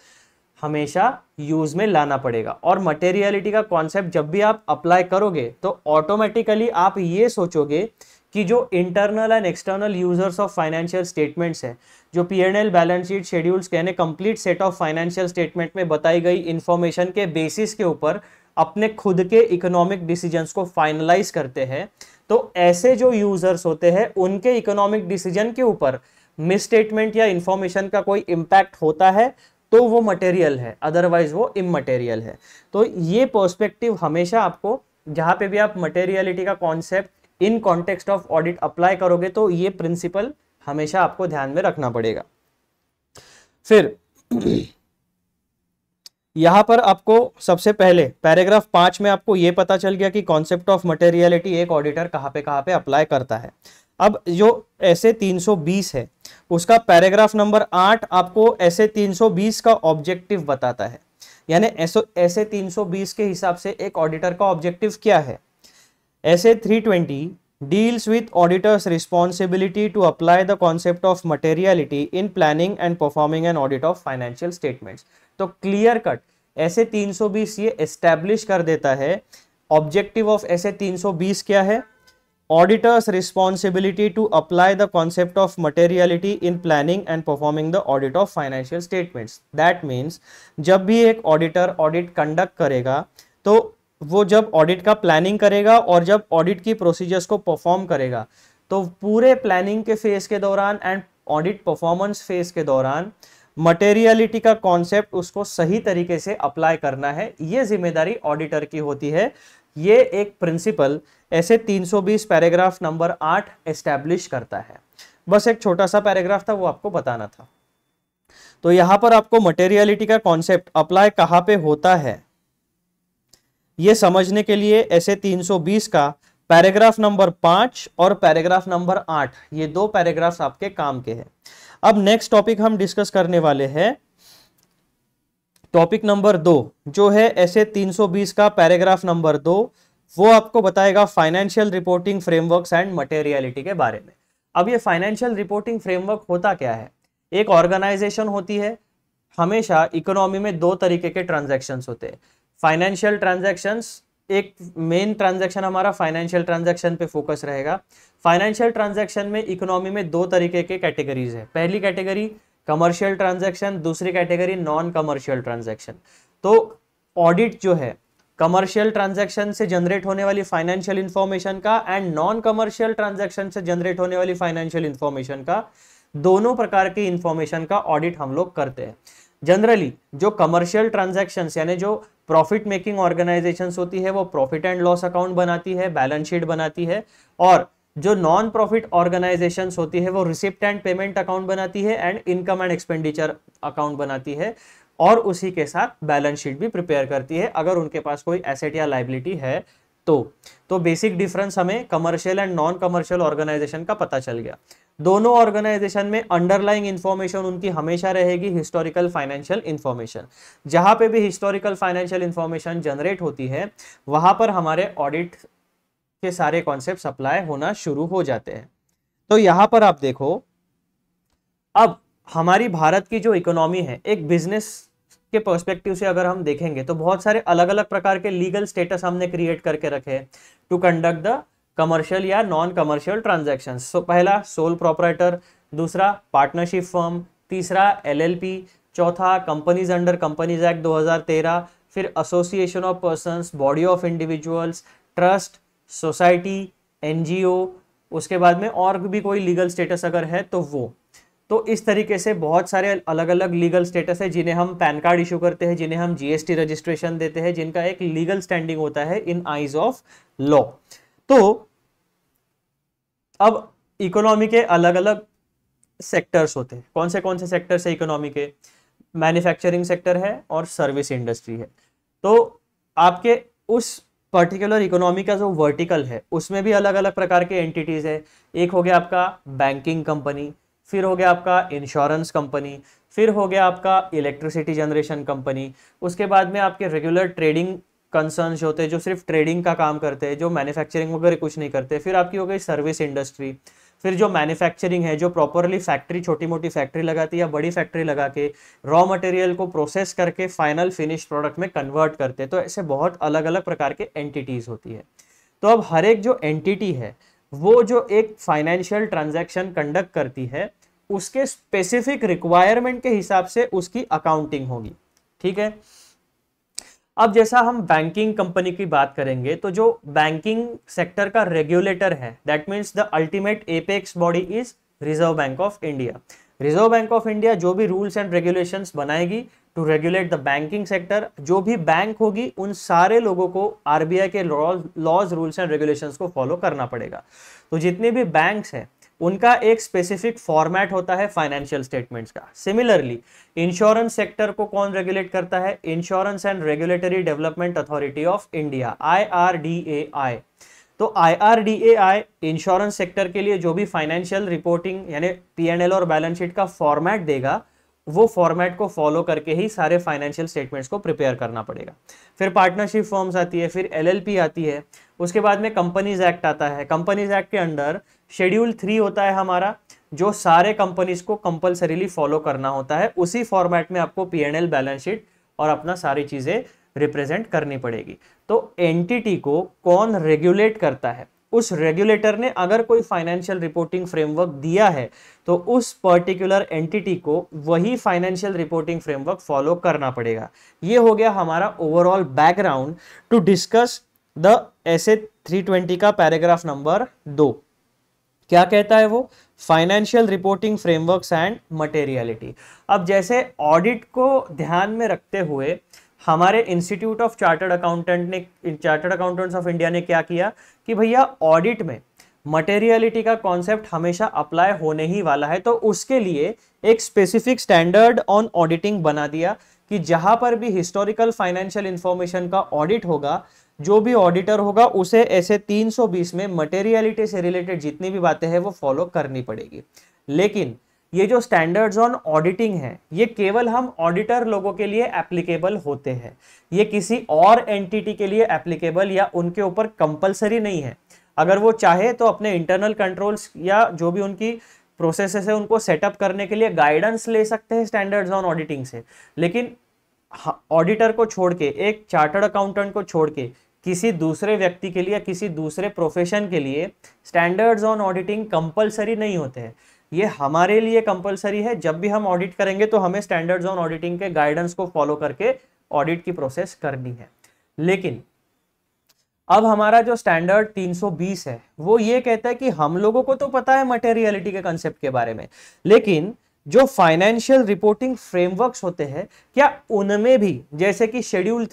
A: हमेशा यूज में लाना पड़ेगा। और मटेरियलिटी का कॉन्सेप्ट जब भी आप अप्लाई करोगे तो ऑटोमेटिकली आप ये सोचोगे कि जो internal and external users of financial statements है, जो P&L बैलेंस शीट शेड्यूल्स कहने complete set of financial statement में बताई गई इंफॉर्मेशन के बेसिस के ऊपर अपने खुद के इकोनॉमिक डिसीजंस को फाइनलाइज करते हैं। तो ऐसे जो यूजर्स होते हैं उनके इकोनॉमिक डिसीजन के ऊपर मिसस्टेटमेंट या इंफॉर्मेशन का कोई इंपैक्ट होता है तो वो मटेरियल है, अदरवाइज वो इमटेरियल है। तो ये पर्सपेक्टिव हमेशा आपको, जहां पे भी आप मटेरियलिटी का concept in context of audit apply करोगे तो ये प्रिंसिपल हमेशा आपको ध्यान में रखना पड़ेगा। फिर यहां पर आपको सबसे पहले पैराग्राफ 5 में आपको यह पता चल गया कि कॉन्सेप्ट ऑफ मटेरियलिटी एक ऑडिटर कहां पे अप्लाई करता है। अब जो ऐसे 320 है उसका पैराग्राफ नंबर 8 आपको ऐसे 320 का ऑब्जेक्टिव बताता है। यानी ऐसे 320 के हिसाब से एक ऑडिटर का ऑब्जेक्टिव क्या है। ऐसे 320 deals with auditor's responsibility to apply the concept of materiality in planning and performing an audit of financial statements। तो क्लियर कट ऐसे 320 ये एस्टैब्लिश कर देता है ऑब्जेक्टिव ऑफ ऐसे 320 क्या है, auditor's responsibility to apply the concept of materiality in planning and performing the audit of financial statements. That means जब भी एक ऑडिटर ऑडिट कंडक्ट करेगा तो वो जब ऑडिट का प्लानिंग करेगा और जब ऑडिट की प्रोसीजर्स को परफॉर्म करेगा तो पूरे प्लानिंग के फेज के दौरान एंड ऑडिट परफॉर्मेंस फेज के दौरान मटेरियलिटी का कॉन्सेप्ट उसको सही तरीके से अप्लाई करना है। ये जिम्मेदारी ऑडिटर की होती है। ये एक प्रिंसिपल ऐसे 320 पैराग्राफ नंबर 8 एस्टैब्लिश करता है। बस एक छोटा सा पैराग्राफ था, वो आपको बताना था। तो यहां पर आपको मटेरियलिटी का कॉन्सेप्ट अप्लाई कहां पे होता है ये समझने के लिए ऐसे 320 का पैराग्राफ नंबर 5 और पैराग्राफ नंबर 8 ये दो पैराग्राफ्स आपके काम के हैं। अब नेक्स्ट टॉपिक हम डिस्कस करने वाले हैं टॉपिक नंबर 2 जो है ऐसे 320 का पैराग्राफ नंबर 2। वो आपको बताएगा financial reporting frameworks and materiality के बारे में। अब ये फाइनेंशियल रिपोर्टिंग फ्रेमवर्क होता क्या है। एक ऑर्गेनाइजेशन होती है, हमेशा इकोनॉमी में दो तरीके के ट्रांजैक्शंस होते हैं। फाइनेंशियल ट्रांजैक्शंस, एक मेन ट्रांजैक्शन हमारा फाइनेंशियल ट्रांजैक्शन पे फोकस रहेगा। फाइनेंशियल ट्रांजैक्शन में इकोनॉमी में दो तरीके के कैटेगरीज है। पहली कैटेगरी कमर्शियल ट्रांजैक्शन, दूसरी कैटेगरी नॉन कमर्शियल ट्रांजैक्शन। तो ऑडिट जो है कमर्शियल ट्रांजैक्शन से जनरेट होने वाली फाइनेंशियल इंफॉर्मेशन का एंड नॉन कमर्शियल ट्रांजैक्शन से जनरेट होने वाली फाइनेंशियल इंफॉर्मेशन का, दोनों प्रकार की इंफॉर्मेशन का ऑडिट हम लोग करते हैं। जनरली जो कमर्शियल ट्रांजैक्शंस यानी जो प्रॉफिट मेकिंग ऑर्गेनाइजेशंस होती है वो प्रॉफिट एंड लॉस अकाउंट बनाती है, बैलेंस शीट बनाती है, और जो नॉन प्रॉफिट ऑर्गेनाइजेशंस होती है वो रिसिप्ट एंड पेमेंट अकाउंट बनाती है and income and expenditure account बनाती है, और उसी के साथ बैलेंस शीट भी प्रिपेयर करती है अगर उनके पास कोई एसेट या लायबिलिटी है तो बेसिक डिफरेंस हमें commercial and non commercial organisation का पता चल गया। दोनों ऑर्गेनाइजेशन में अंडरलाइंग इंफॉर्मेशन उनकी हमेशा रहेगी हिस्टोरिकल फाइनेंशियल इंफॉर्मेशन। जहां पे भी हिस्टोरिकल फाइनेंशियल इंफॉर्मेशन जनरेट होती है वहां पर हमारे ऑडिट के सारे कॉन्सेप्ट्स अप्लाई होना शुरू हो जाते हैं। तो यहां पर आप देखो, अब हमारी भारत की जो इकोनॉमी है, एक बिजनेस के पर्सपेक्टिव से अगर हम देखेंगे तो बहुत सारे अलग अलग प्रकार के लीगल स्टेटस हमने क्रिएट करके रखे हैं टू कंडक्ट द कमर्शियल या नॉन कमर्शियल ट्रांजैक्शंस। सो पहला सोल प्रोप्राइटर, दूसरा पार्टनरशिप फर्म, तीसरा एलएलपी, चौथा कंपनीज अंडर कंपनीज एक्ट 2013, फिर association of persons, body of individuals, trust, society, NGO, उसके बाद में और भी कोई लीगल स्टेटस अगर है तो वो। तो इस तरीके से बहुत सारे अलग अलग लीगल स्टेटस है जिन्हें हम पैन कार्ड इशू करते हैं, जिन्हें हम जीएसटी रजिस्ट्रेशन देते हैं, जिनका एक लीगल स्टैंडिंग होता है इन आइज ऑफ लॉ। तो अब इकोनॉमी के अलग अलग सेक्टर्स होते हैं। कौन से सेक्टर्स है इकोनॉमी के? मैन्युफैक्चरिंग सेक्टर है और सर्विस इंडस्ट्री है। तो आपके उस पर्टिकुलर इकोनॉमी का जो वर्टिकल है उसमें भी अलग अलग प्रकार के एंटिटीज है। एक हो गया आपका बैंकिंग कंपनी, फिर हो गया आपका इंश्योरेंस कंपनी, फिर हो गया आपका इलेक्ट्रिसिटी जनरेशन कंपनी, उसके बाद में आपके रेगुलर ट्रेडिंग कंसर्न्स होते हैं जो सिर्फ ट्रेडिंग का काम करते हैं, जो मैन्युफैक्चरिंग वगैरह कुछ नहीं करते। फिर आपकी हो गई सर्विस इंडस्ट्री, फिर जो मैन्युफैक्चरिंग है जो प्रॉपरली फैक्ट्री, छोटी मोटी फैक्ट्री लगाती है या बड़ी फैक्ट्री लगा के रॉ मटेरियल को प्रोसेस करके फाइनल फिनिश प्रोडक्ट में कन्वर्ट करते हैं। तो ऐसे बहुत अलग अलग प्रकार के एंटिटीज होती है। तो अब हर एक जो एंटिटी है वो जो एक फाइनेंशियल ट्रांजैक्शन कंडक्ट करती है उसके स्पेसिफिक रिक्वायरमेंट के हिसाब से उसकी अकाउंटिंग होगी। ठीक है। अब जैसा हम बैंकिंग कंपनी की बात करेंगे तो जो बैंकिंग सेक्टर का रेगुलेटर है that means the ultimate apex body is Reserve Bank of India. Reserve Bank of India जो भी रूल्स एंड रेगुलेशंस बनाएगी to regulate the banking sector, जो भी बैंक होगी उन सारे लोगों को आरबीआई के लॉज, रूल्स एंड रेगुलेशंस को फॉलो करना पड़ेगा। तो जितने भी बैंक्स हैं उनका एक स्पेसिफिक फॉर्मेट होता है फाइनेंशियल स्टेटमेंट्स का। सिमिलरली इंश्योरेंस सेक्टर को कौन रेगुलेट करता है? Insurance and regulatory development authority of India, IRDAI। तो IRDAI इंश्योरेंस सेक्टर के लिए जो भी फाइनेंशियल रिपोर्टिंग यानी P&L और बैलेंस शीट का फॉर्मेट देगा, वो फॉर्मेट को फॉलो करके ही सारे फाइनेंशियल स्टेटमेंट्स को प्रिपेयर करना पड़ेगा। फिर पार्टनरशिप फॉर्म्स आती है, फिर LLP आती है, उसके बाद में कंपनीज एक्ट आता है। कंपनीज एक्ट के अंडर शेड्यूल 3 होता है हमारा, जो सारे कंपनीज को कंपलसरीली फॉलो करना होता है। उसी फॉर्मेट में आपको P&L, बैलेंस शीट और अपना सारी चीजें रिप्रेजेंट करनी पड़ेगी। तो एंटिटी को कौन रेगुलेट करता है? उस रेगुलेटर ने अगर कोई फाइनेंशियल रिपोर्टिंग फ्रेमवर्क दिया है तो उस पर्टिकुलर एंटिटी को वही फाइनेंशियल रिपोर्टिंग फ्रेमवर्क फॉलो करना पड़ेगा। ये हो गया हमारा overall background to discuss the SA 320 का पैराग्राफ नंबर 2। क्या कहता है वो? Financial reporting frameworks and materiality. अब जैसे ऑडिट को ध्यान में रखते हुए हमारे institute of chartered accountants of India ने क्या किया कि भैया ऑडिट में मटेरियलिटी का कॉन्सेप्ट हमेशा अप्लाई होने ही वाला है, तो उसके लिए एक स्पेसिफिक स्टैंडर्ड ऑन ऑडिटिंग बना दिया कि जहां पर भी हिस्टोरिकल फाइनेंशियल इंफॉर्मेशन का ऑडिट होगा, जो भी ऑडिटर होगा उसे ऐसे 320 में मटेरियलिटी से रिलेटेड जितनी भी बातें हैं वो फॉलो करनी पड़ेगी। लेकिन ये जो स्टैंडर्ड्स ऑन ऑडिटिंग है, ये केवल हम ऑडिटर लोगों के लिए एप्लीकेबल होते हैं, ये किसी और एंटिटी के लिए एप्लीकेबल या उनके ऊपर कंपलसरी नहीं है। अगर वो चाहे तो अपने इंटरनल कंट्रोल्स या जो भी उनकी प्रोसेसेस है उनको सेटअप करने के लिए गाइडेंस ले सकते हैं स्टैंडर्ड्स ऑन ऑडिटिंग से। लेकिन ऑडिटर को छोड़ के, एक चार्टर्ड अकाउंटेंट को छोड़ के किसी दूसरे व्यक्ति के लिए, किसी दूसरे प्रोफेशन के लिए स्टैंडर्ड्स ऑन ऑडिटिंग कंपलसरी नहीं होते हैं। ये हमारे लिए कंपलसरी है। जब भी हम ऑडिट करेंगे तो हमें स्टैंडर्ड्स ऑन ऑडिटिंग के गाइडेंस को फॉलो करके ऑडिट की प्रोसेस करनी है। लेकिन अब हमारा जो स्टैंडर्ड 320 है वो ये कहता है कि हम लोगों को तो पता है मटेरियलिटी के कंसेप्ट के बारे में, लेकिन जो फाइनेंशियल रिपोर्टिंग फ्रेमवर्क्स होते हैं क्या उनमें भी, जैसे कि शेड्यूल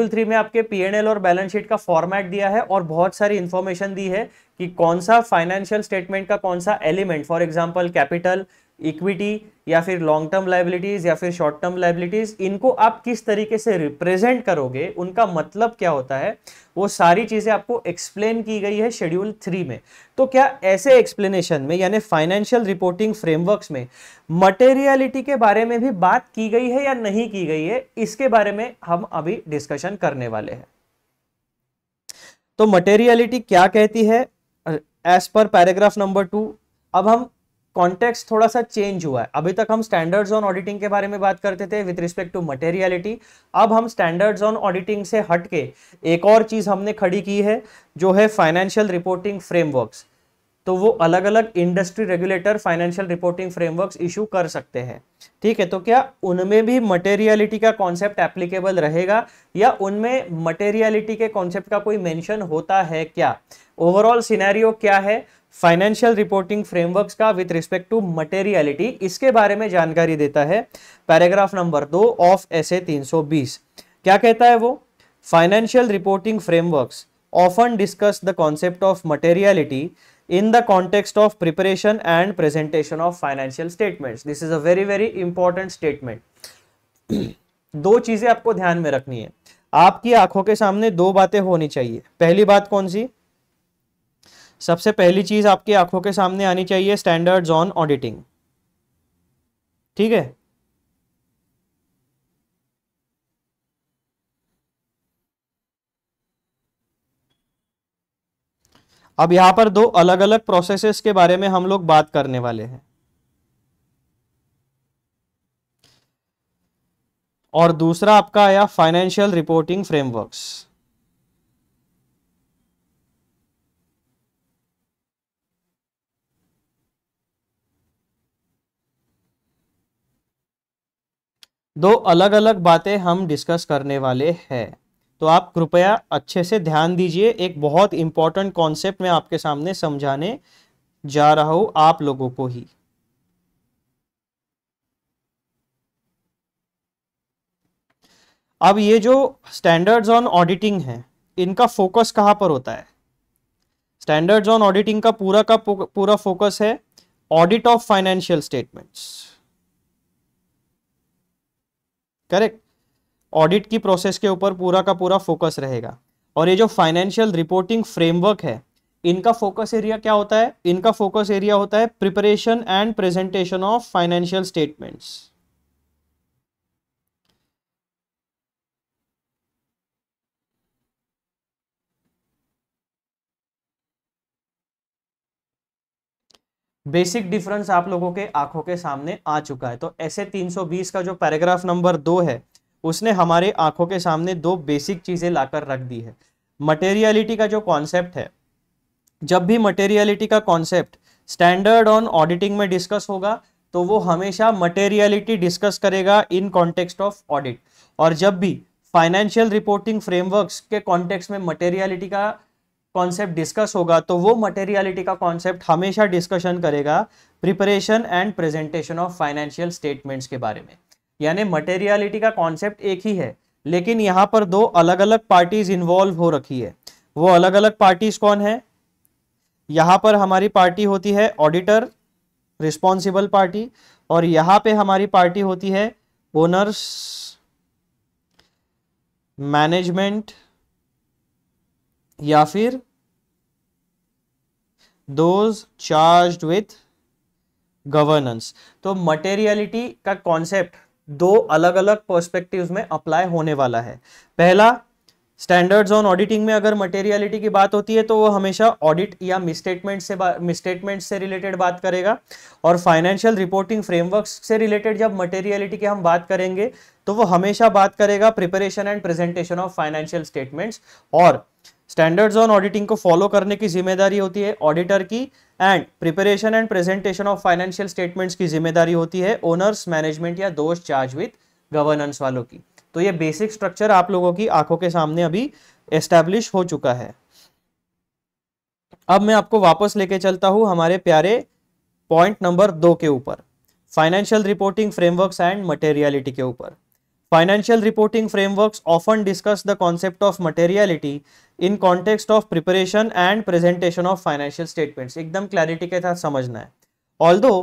A: 3 में आपके P&L और बैलेंस शीट का फॉर्मेट दिया है और बहुत सारी इंफॉर्मेशन दी है कि कौन सा फाइनेंशियल स्टेटमेंट का कौन सा element, for example capital, equity या फिर लॉन्ग टर्म लायबिलिटीज या फिर शॉर्ट टर्म लायबिलिटीज, इनको आप किस तरीके से रिप्रेजेंट करोगे, उनका मतलब क्या होता है, वो सारी चीजें आपको एक्सप्लेन की गई है शेड्यूल 3 में। तो क्या ऐसे एक्सप्लेनेशन में यानी फाइनेंशियल रिपोर्टिंग फ्रेमवर्क्स में मटेरियलिटी के बारे में भी बात की गई है या नहीं की गई है, इसके बारे में हम अभी डिस्कशन करने वाले हैं। तो मटेरियलिटी क्या कहती है एज पर पैराग्राफ नंबर 2। अब हम कॉन्टेक्स्ट थोड़ा सा चेंज हुआ है। अभी तक हम स्टैंडर्ड्स ऑन ऑडिटिंग के बारे में बात करते थे विद रिस्पेक्ट टू मटेरियलिटी। अब हम स्टैंडर्ड्स ऑन ऑडिटिंग से हट के एक और चीज हमने खड़ी की है जो है फाइनेंशियल रिपोर्टिंग फ्रेमवर्क्स। तो वो अलग अलग industry regulator financial reporting frameworks issue कर सकते हैं। ठीक है, तो क्या उनमें भी मटेरियलिटी का कॉन्सेप्ट एप्लीकेबल रहेगा या उनमें मटेरियलिटी के कॉन्सेप्ट का कोई मेंशन होता है क्या? ओवरऑल सिनेरियो क्या है फाइनेंशियल रिपोर्टिंग फ्रेमवर्क्स का विथ रिस्पेक्ट टू मटेरियलिटी, इसके बारे में जानकारी देता है पैराग्राफ नंबर 2 ऑफ SA 320। क्या कहता है वो? Financial reporting frameworks often discuss the concept of materiality in the context of preparation and presentation of financial statements. This is a very very important statement. दो चीजें आपको ध्यान में रखनी है। आपकी आंखों के सामने दो बातें होनी चाहिए। पहली बात कौन सी? सबसे पहली चीज आपकी आंखों के सामने आनी चाहिए स्टैंडर्ड्स ऑन ऑडिटिंग। ठीक है, अब यहां पर दो अलग अलग प्रोसेसेस के बारे में हम लोग बात करने वाले हैं और दूसरा आपका आया फाइनेंशियल रिपोर्टिंग फ्रेमवर्क्स। दो अलग अलग बातें हम डिस्कस करने वाले हैं, तो आप कृपया अच्छे से ध्यान दीजिए। एक बहुत इंपॉर्टेंट कॉन्सेप्ट मैं आपके सामने समझाने जा रहा हूं आप लोगों को ही। अब ये जो स्टैंडर्ड्स ऑन ऑडिटिंग है, इनका फोकस कहां पर होता है? स्टैंडर्ड्स ऑन ऑडिटिंग का पूरा फोकस है audit of financial statements, correct. Audit की प्रोसेस के ऊपर पूरा का पूरा फोकस रहेगा। और ये जो फाइनेंशियल रिपोर्टिंग फ्रेमवर्क है, इनका फोकस एरिया क्या होता है? इनका फोकस एरिया होता है preparation and presentation of financial statements. Basic difference आप लोगों के आंखों के सामने आ चुका है। तो ऐसे 320 का जो पैराग्राफ नंबर 2 है, उसने हमारे आंखों के सामने दो बेसिक चीजें लाकर रख दी है। मटेरियलिटी का जो कॉन्सेप्ट है, जब भी मटेरियलिटी का कॉन्सेप्ट स्टैंडर्ड ऑन ऑडिटिंग में डिस्कस होगा तो वो हमेशा मटेरियलिटी डिस्कस करेगा इन कॉन्टेक्स्ट ऑफ ऑडिट। और जब भी फाइनेंशियल रिपोर्टिंग फ्रेमवर्क्स के कॉन्टेक्स्ट में मटेरियलिटी का कॉन्सेप्ट डिस्कस होगा तो वो मटेरियलिटी का कॉन्सेप्ट हमेशा डिस्कशन करेगा preparation and presentation of financial statements के बारे में। यानी मटेरियलिटी का कॉन्सेप्ट एक ही है, लेकिन यहां पर दो अलग अलग पार्टीज इन्वॉल्व हो रखी है। वो अलग अलग पार्टीज कौन है? यहां पर हमारी पार्टी होती है ऑडिटर, रिस्पॉन्सिबल पार्टी, और यहां पे हमारी पार्टी होती है ओनर्स, मैनेजमेंट, या फिर दोज चार्ज्ड विथ गवर्नेंस। तो मटेरियलिटी का कॉन्सेप्ट दो अलग अलग पर्सपेक्टिव्स में अप्लाई होने वाला है। पहला, स्टैंडर्ड्स ऑन ऑडिटिंग में अगर मटेरियलिटी की बात होती है तो वो हमेशा ऑडिट या मिसस्टेटमेंट से रिलेटेड बात करेगा। और फाइनेंशियल रिपोर्टिंग फ्रेमवर्क्स से रिलेटेड जब मटेरियलिटी की हम बात करेंगे तो वो हमेशा बात करेगा preparation and presentation of financial statements. और स्टैंडर्ड्स ऑन ऑडिटिंग को फॉलो करने की जिम्मेदारी होती है ऑडिटर की, and preparation and presentation of financial statements की जिम्मेदारी होती है ओनर्स, मैनेजमेंट या दोज चार्ज विथ गवर्नेंस वालों की। तो ये बेसिक स्ट्रक्चर आप लोगों की आंखों के सामने अभी एस्टैब्लिश हो चुका है। अब मैं आपको वापस लेके चलता हूं हमारे प्यारे पॉइंट नंबर 2 के ऊपर, financial reporting frameworks and materiality के ऊपर। Financial reporting frameworks often discuss the concept of materiality in context of preparation and presentation of financial statements। एकदम क्लैरिटी के साथ समझना है। Although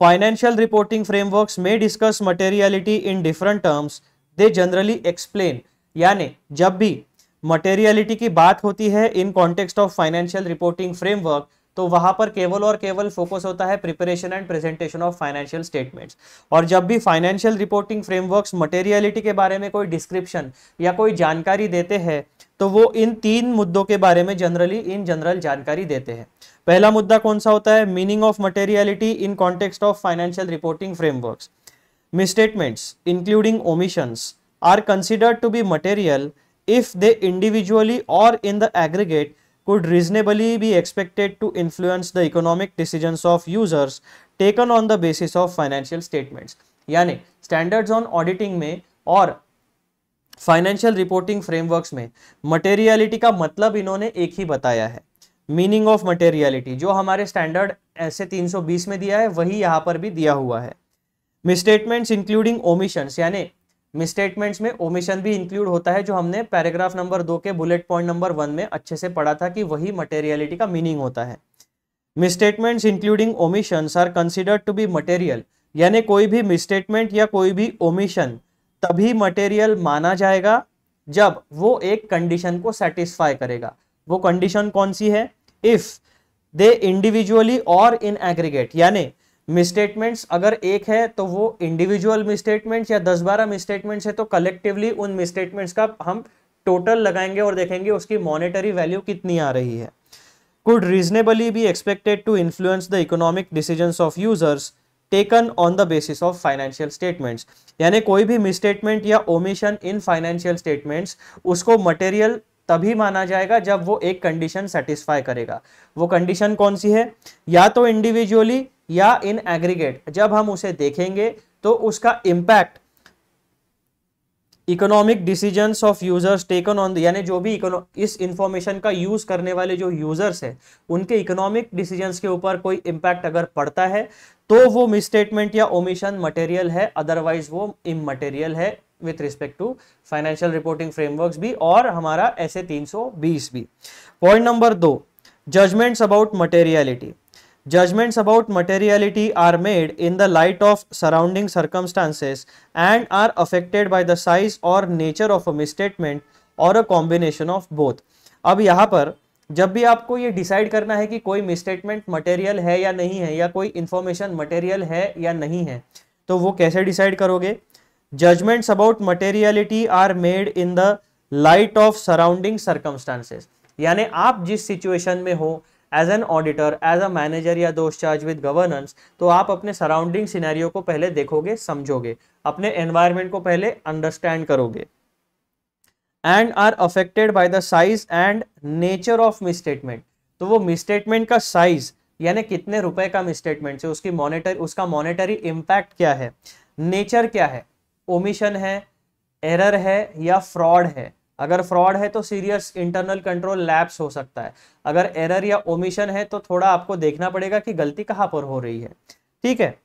A: financial reporting frameworks may discuss materiality in different terms, they generally explain, यानी जब भी materiality की बात होती है in context of financial reporting framework तो वहां पर केवल और केवल फोकस होता है preparation and presentation of financial statements. और जब भी फाइनेंशियल रिपोर्टिंग फ्रेमवर्क्स मटेरियलिटी के बारे में कोई डिस्क्रिप्शन या कोई जानकारी देते हैं तो वो इन 3 मुद्दों के बारे में जनरल जानकारी देते हैं। पहला मुद्दा कौन सा होता है? Meaning of materiality in context of financial reporting frameworks. Misstatements including omissions are considered to be material if they individually or in the aggregate could reasonably be expected to influence the economic decisions of users taken on the basis of financial statements। यानी standards on auditing में और financial reporting frameworks में materiality का मतलब इन्होंने एक ही बताया है। मीनिंग ऑफ मटेरियलिटी जो हमारे स्टैंडर्ड ऐसे 320 में दिया है वही यहां पर भी दिया हुआ है। मिसस्टेटमेंट्स इंक्लूडिंग ओमिशंस, यानी मिसस्टेटमेंट्स में ओमिशन भी इंक्लूड होता है, जो हमने पैराग्राफ नंबर 2 के बुलेट पॉइंट नंबर 1 में अच्छे से पढ़ा था कि वही मटेरियलिटी का मीनिंग होता है। Misstatements including omissions are considered to be material, यानी कोई भी मिसस्टेटमेंट या कोई भी ओमिशन तभी मटेरियल माना जाएगा जब वो एक कंडीशन को सेटिस्फाई करेगा। वो कंडीशन कौन सी है? इफ दे इंडिविजुअली और इन एग्रीगेट, यानी मिसस्टेटमेंट्स अगर एक है तो वो इंडिविजुअल मिसस्टेटमेंट्स या 10-12 मिसस्टेटमेंट्स है तो कलेक्टिवली उन मिसस्टेटमेंट्स का हम टोटल लगाएंगे और देखेंगे उसकी मॉनेटरी वैल्यू कितनी आ रही है। Could reasonably be expected to influence the economic decisions of users taken on the basis of financial statements, यानी कोई भी मिसस्टेटमेंट या ओमिशन इन फाइनेंशियल स्टेटमेंट्स उसको मटेरियल तभी माना जाएगा जब वो एक कंडीशन सेटिस्फाई करेगा। वो कंडीशन कौन सी है? या तो इंडिविजुअली या इन एग्रीगेट जब हम उसे देखेंगे तो उसका impact economic decisions of users taken on, यानी जो भी इस इंफॉर्मेशन का यूज करने वाले जो यूजर्स है उनके इकोनॉमिक डिसीजंस के ऊपर कोई इंपैक्ट अगर पड़ता है तो वो मिसस्टेटमेंट या ओमिशन मटेरियल है, अदरवाइज वो इमटेरियल है with respect to financial reporting frameworks भी और हमारा ऐसे 320 भी। Point number 2, Judgments about materiality. Judgments about materiality are made in the light of surrounding circumstances and are affected by the size or nature of a misstatement or a combination of both. अब यहाँ पर जब भी आपको ये decide करना है कि कोई मिसस्टेटमेंट मटेरियल है या नहीं है, या कोई इंफॉर्मेशन मटेरियल है या नहीं है, तो वो कैसे डिसाइड करोगे? Judgments about materiality are made in the light of surrounding circumstances, यानी आप जिस सिचुएशन में हो as an auditor, as a manager या दोस्त चार्ज विद गवर्नेंस, तो आप अपने सराउंडिंग सिनेरियो को पहले देखोगे, समझोगे, अपने एनवायरमेंट को पहले अंडरस्टैंड करोगे। And are affected by the size and nature of misstatement, तो वो मिसस्टेटमेंट का साइज यानी कितने रुपए का मिसस्टेटमेंट है, उसका मॉनेटरी इंपैक्ट क्या है, नेचर क्या है, ओमिशन है, एरर है या फ्रॉड है। अगर फ्रॉड है तो सीरियस इंटरनल कंट्रोल लैप्स हो सकता है, अगर एरर या ओमिशन है तो थोड़ा आपको देखना पड़ेगा कि गलती कहां पर हो रही है, ठीक है।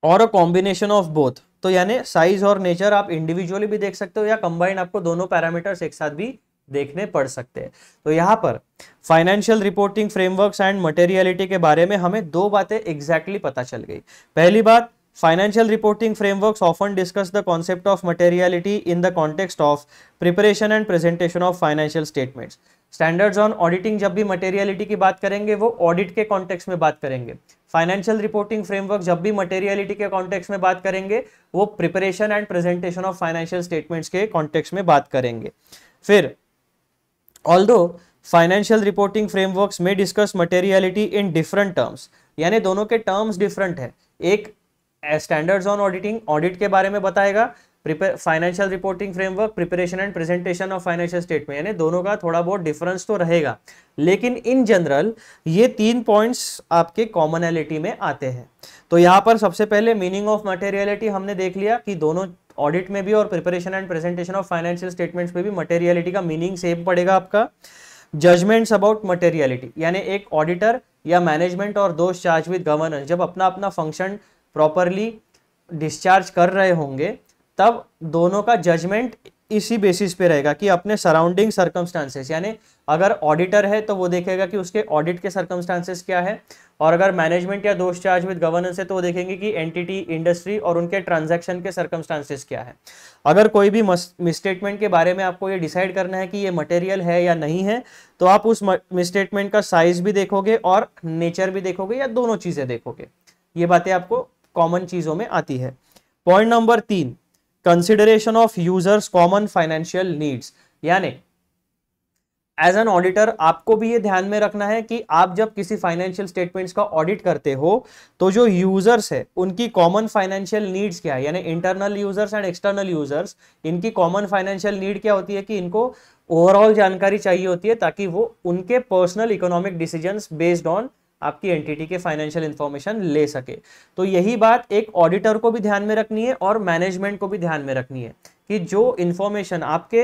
A: और अ कॉम्बिनेशन ऑफ बोथ, तो यानी साइज और नेचर आप इंडिविजुअली भी देख सकते हो या कंबाइंड आपको दोनों पैरामीटर्स एक साथ भी देखने पड़ सकते हैं। तो यहां पर financial reporting frameworks and materiality के बारे में हमें दो बातें एग्जैक्टली पता चल गई। पहली बात, financial reporting frameworks often discuss the concept of materiality in the context of preparation and presentation of financial statements. Standards on auditing जब भी materiality की बात करेंगे वो audit के context में बात करेंगे। Financial reporting framework जब भी materiality के context में बात करेंगे वो preparation and presentation of financial statements के context में बात करेंगे। फिर although financial reporting frameworks may discuss materiality in different terms, यानी दोनों के terms different है। एक स्टैंडर्ड्स ऑन ऑडिटिंग, ऑडिट के बारे में बताएगा, financial reporting framework, preparation and presentation of financial statement, यानी दोनों का थोड़ा बहुत डिफरेंस तो रहेगा, लेकिन इन जनरल ये तीन पॉइंट्स आपके कॉमनैलिटी में आते हैं। तो यहाँ पर सबसे पहले मीनिंग ऑफ मटेरियलिटी हमने देख लिया कि दोनों ऑडिट में भी और preparation and presentation of financial statements में भी मटेरियलिटी का मीनिंग सेम पड़ेगा आपका। जजमेंट्स अबाउट मटेरियलिटी, यानी एक ऑडिटर या मैनेजमेंट और दोस्त चार्ज विद गवर्नेंस जब अपना अपना फंक्शन प्रॉपरली डिस्चार्ज कर रहे होंगे तब दोनों का जजमेंट इसी बेसिस पे रहेगा कि अपने सराउंडिंग सर्कमस्टांसेस, यानी अगर ऑडिटर है तो वो देखेगा कि उसके ऑडिट के सर्कमस्टांसेस क्या है, और अगर मैनेजमेंट या दोस्त चार्ज विद गवर्नेंस है तो वो देखेंगे कि एंटिटी, इंडस्ट्री और उनके ट्रांजैक्शन के सर्कमस्टांसेस क्या है। अगर कोई भी मिसस्टेटमेंट के बारे में आपको ये डिसाइड करना है कि ये मटेरियल है या नहीं है, तो आप उस मिसस्टेटमेंट का साइज भी देखोगे और नेचर भी देखोगे या दोनों चीजें देखोगे। ये बातें आपको कॉमन चीजों में आती है। Point number 3, consideration of users common financial needs, यानी एज एन ऑडिटर आपको भी ये ध्यान में रखना है कि आप जब किसी फाइनेंशियल स्टेटमेंट्स का ऑडिट करते हो तो जो यूजर्स है उनकी कॉमन फाइनेंशियल नीड्स क्या है, यानी internal users and external users, इनकी कॉमन फाइनेंशियल नीड क्या होती है कि इनको ओवरऑल जानकारी चाहिए होती है ताकि वो उनके personal economic decisions based on आपकी एंटिटी के फाइनेंशियल इंफॉर्मेशन ले सके। तो यही बात एक ऑडिटर को भी ध्यान में रखनी है और मैनेजमेंट को भी ध्यान में रखनी है कि जो इंफॉर्मेशन आपके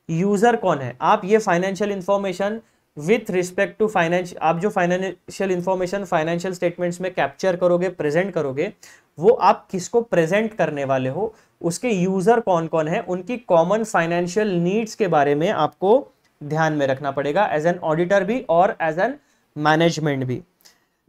A: यूजर कौन है, आप ये financial information with respect to finance, आप जो फाइनेंशियल इंफॉर्मेशन फाइनेंशियल स्टेटमेंट्स में कैप्चर करोगे, प्रेजेंट करोगे, वो आप किसको प्रेजेंट करने वाले हो, उसके यूजर कौन कौन है, उनकी कॉमन फाइनेंशियल नीड्स के बारे में आपको ध्यान में रखना पड़ेगा एज एन ऑडिटर भी और एज एन मैनेजमेंट भी।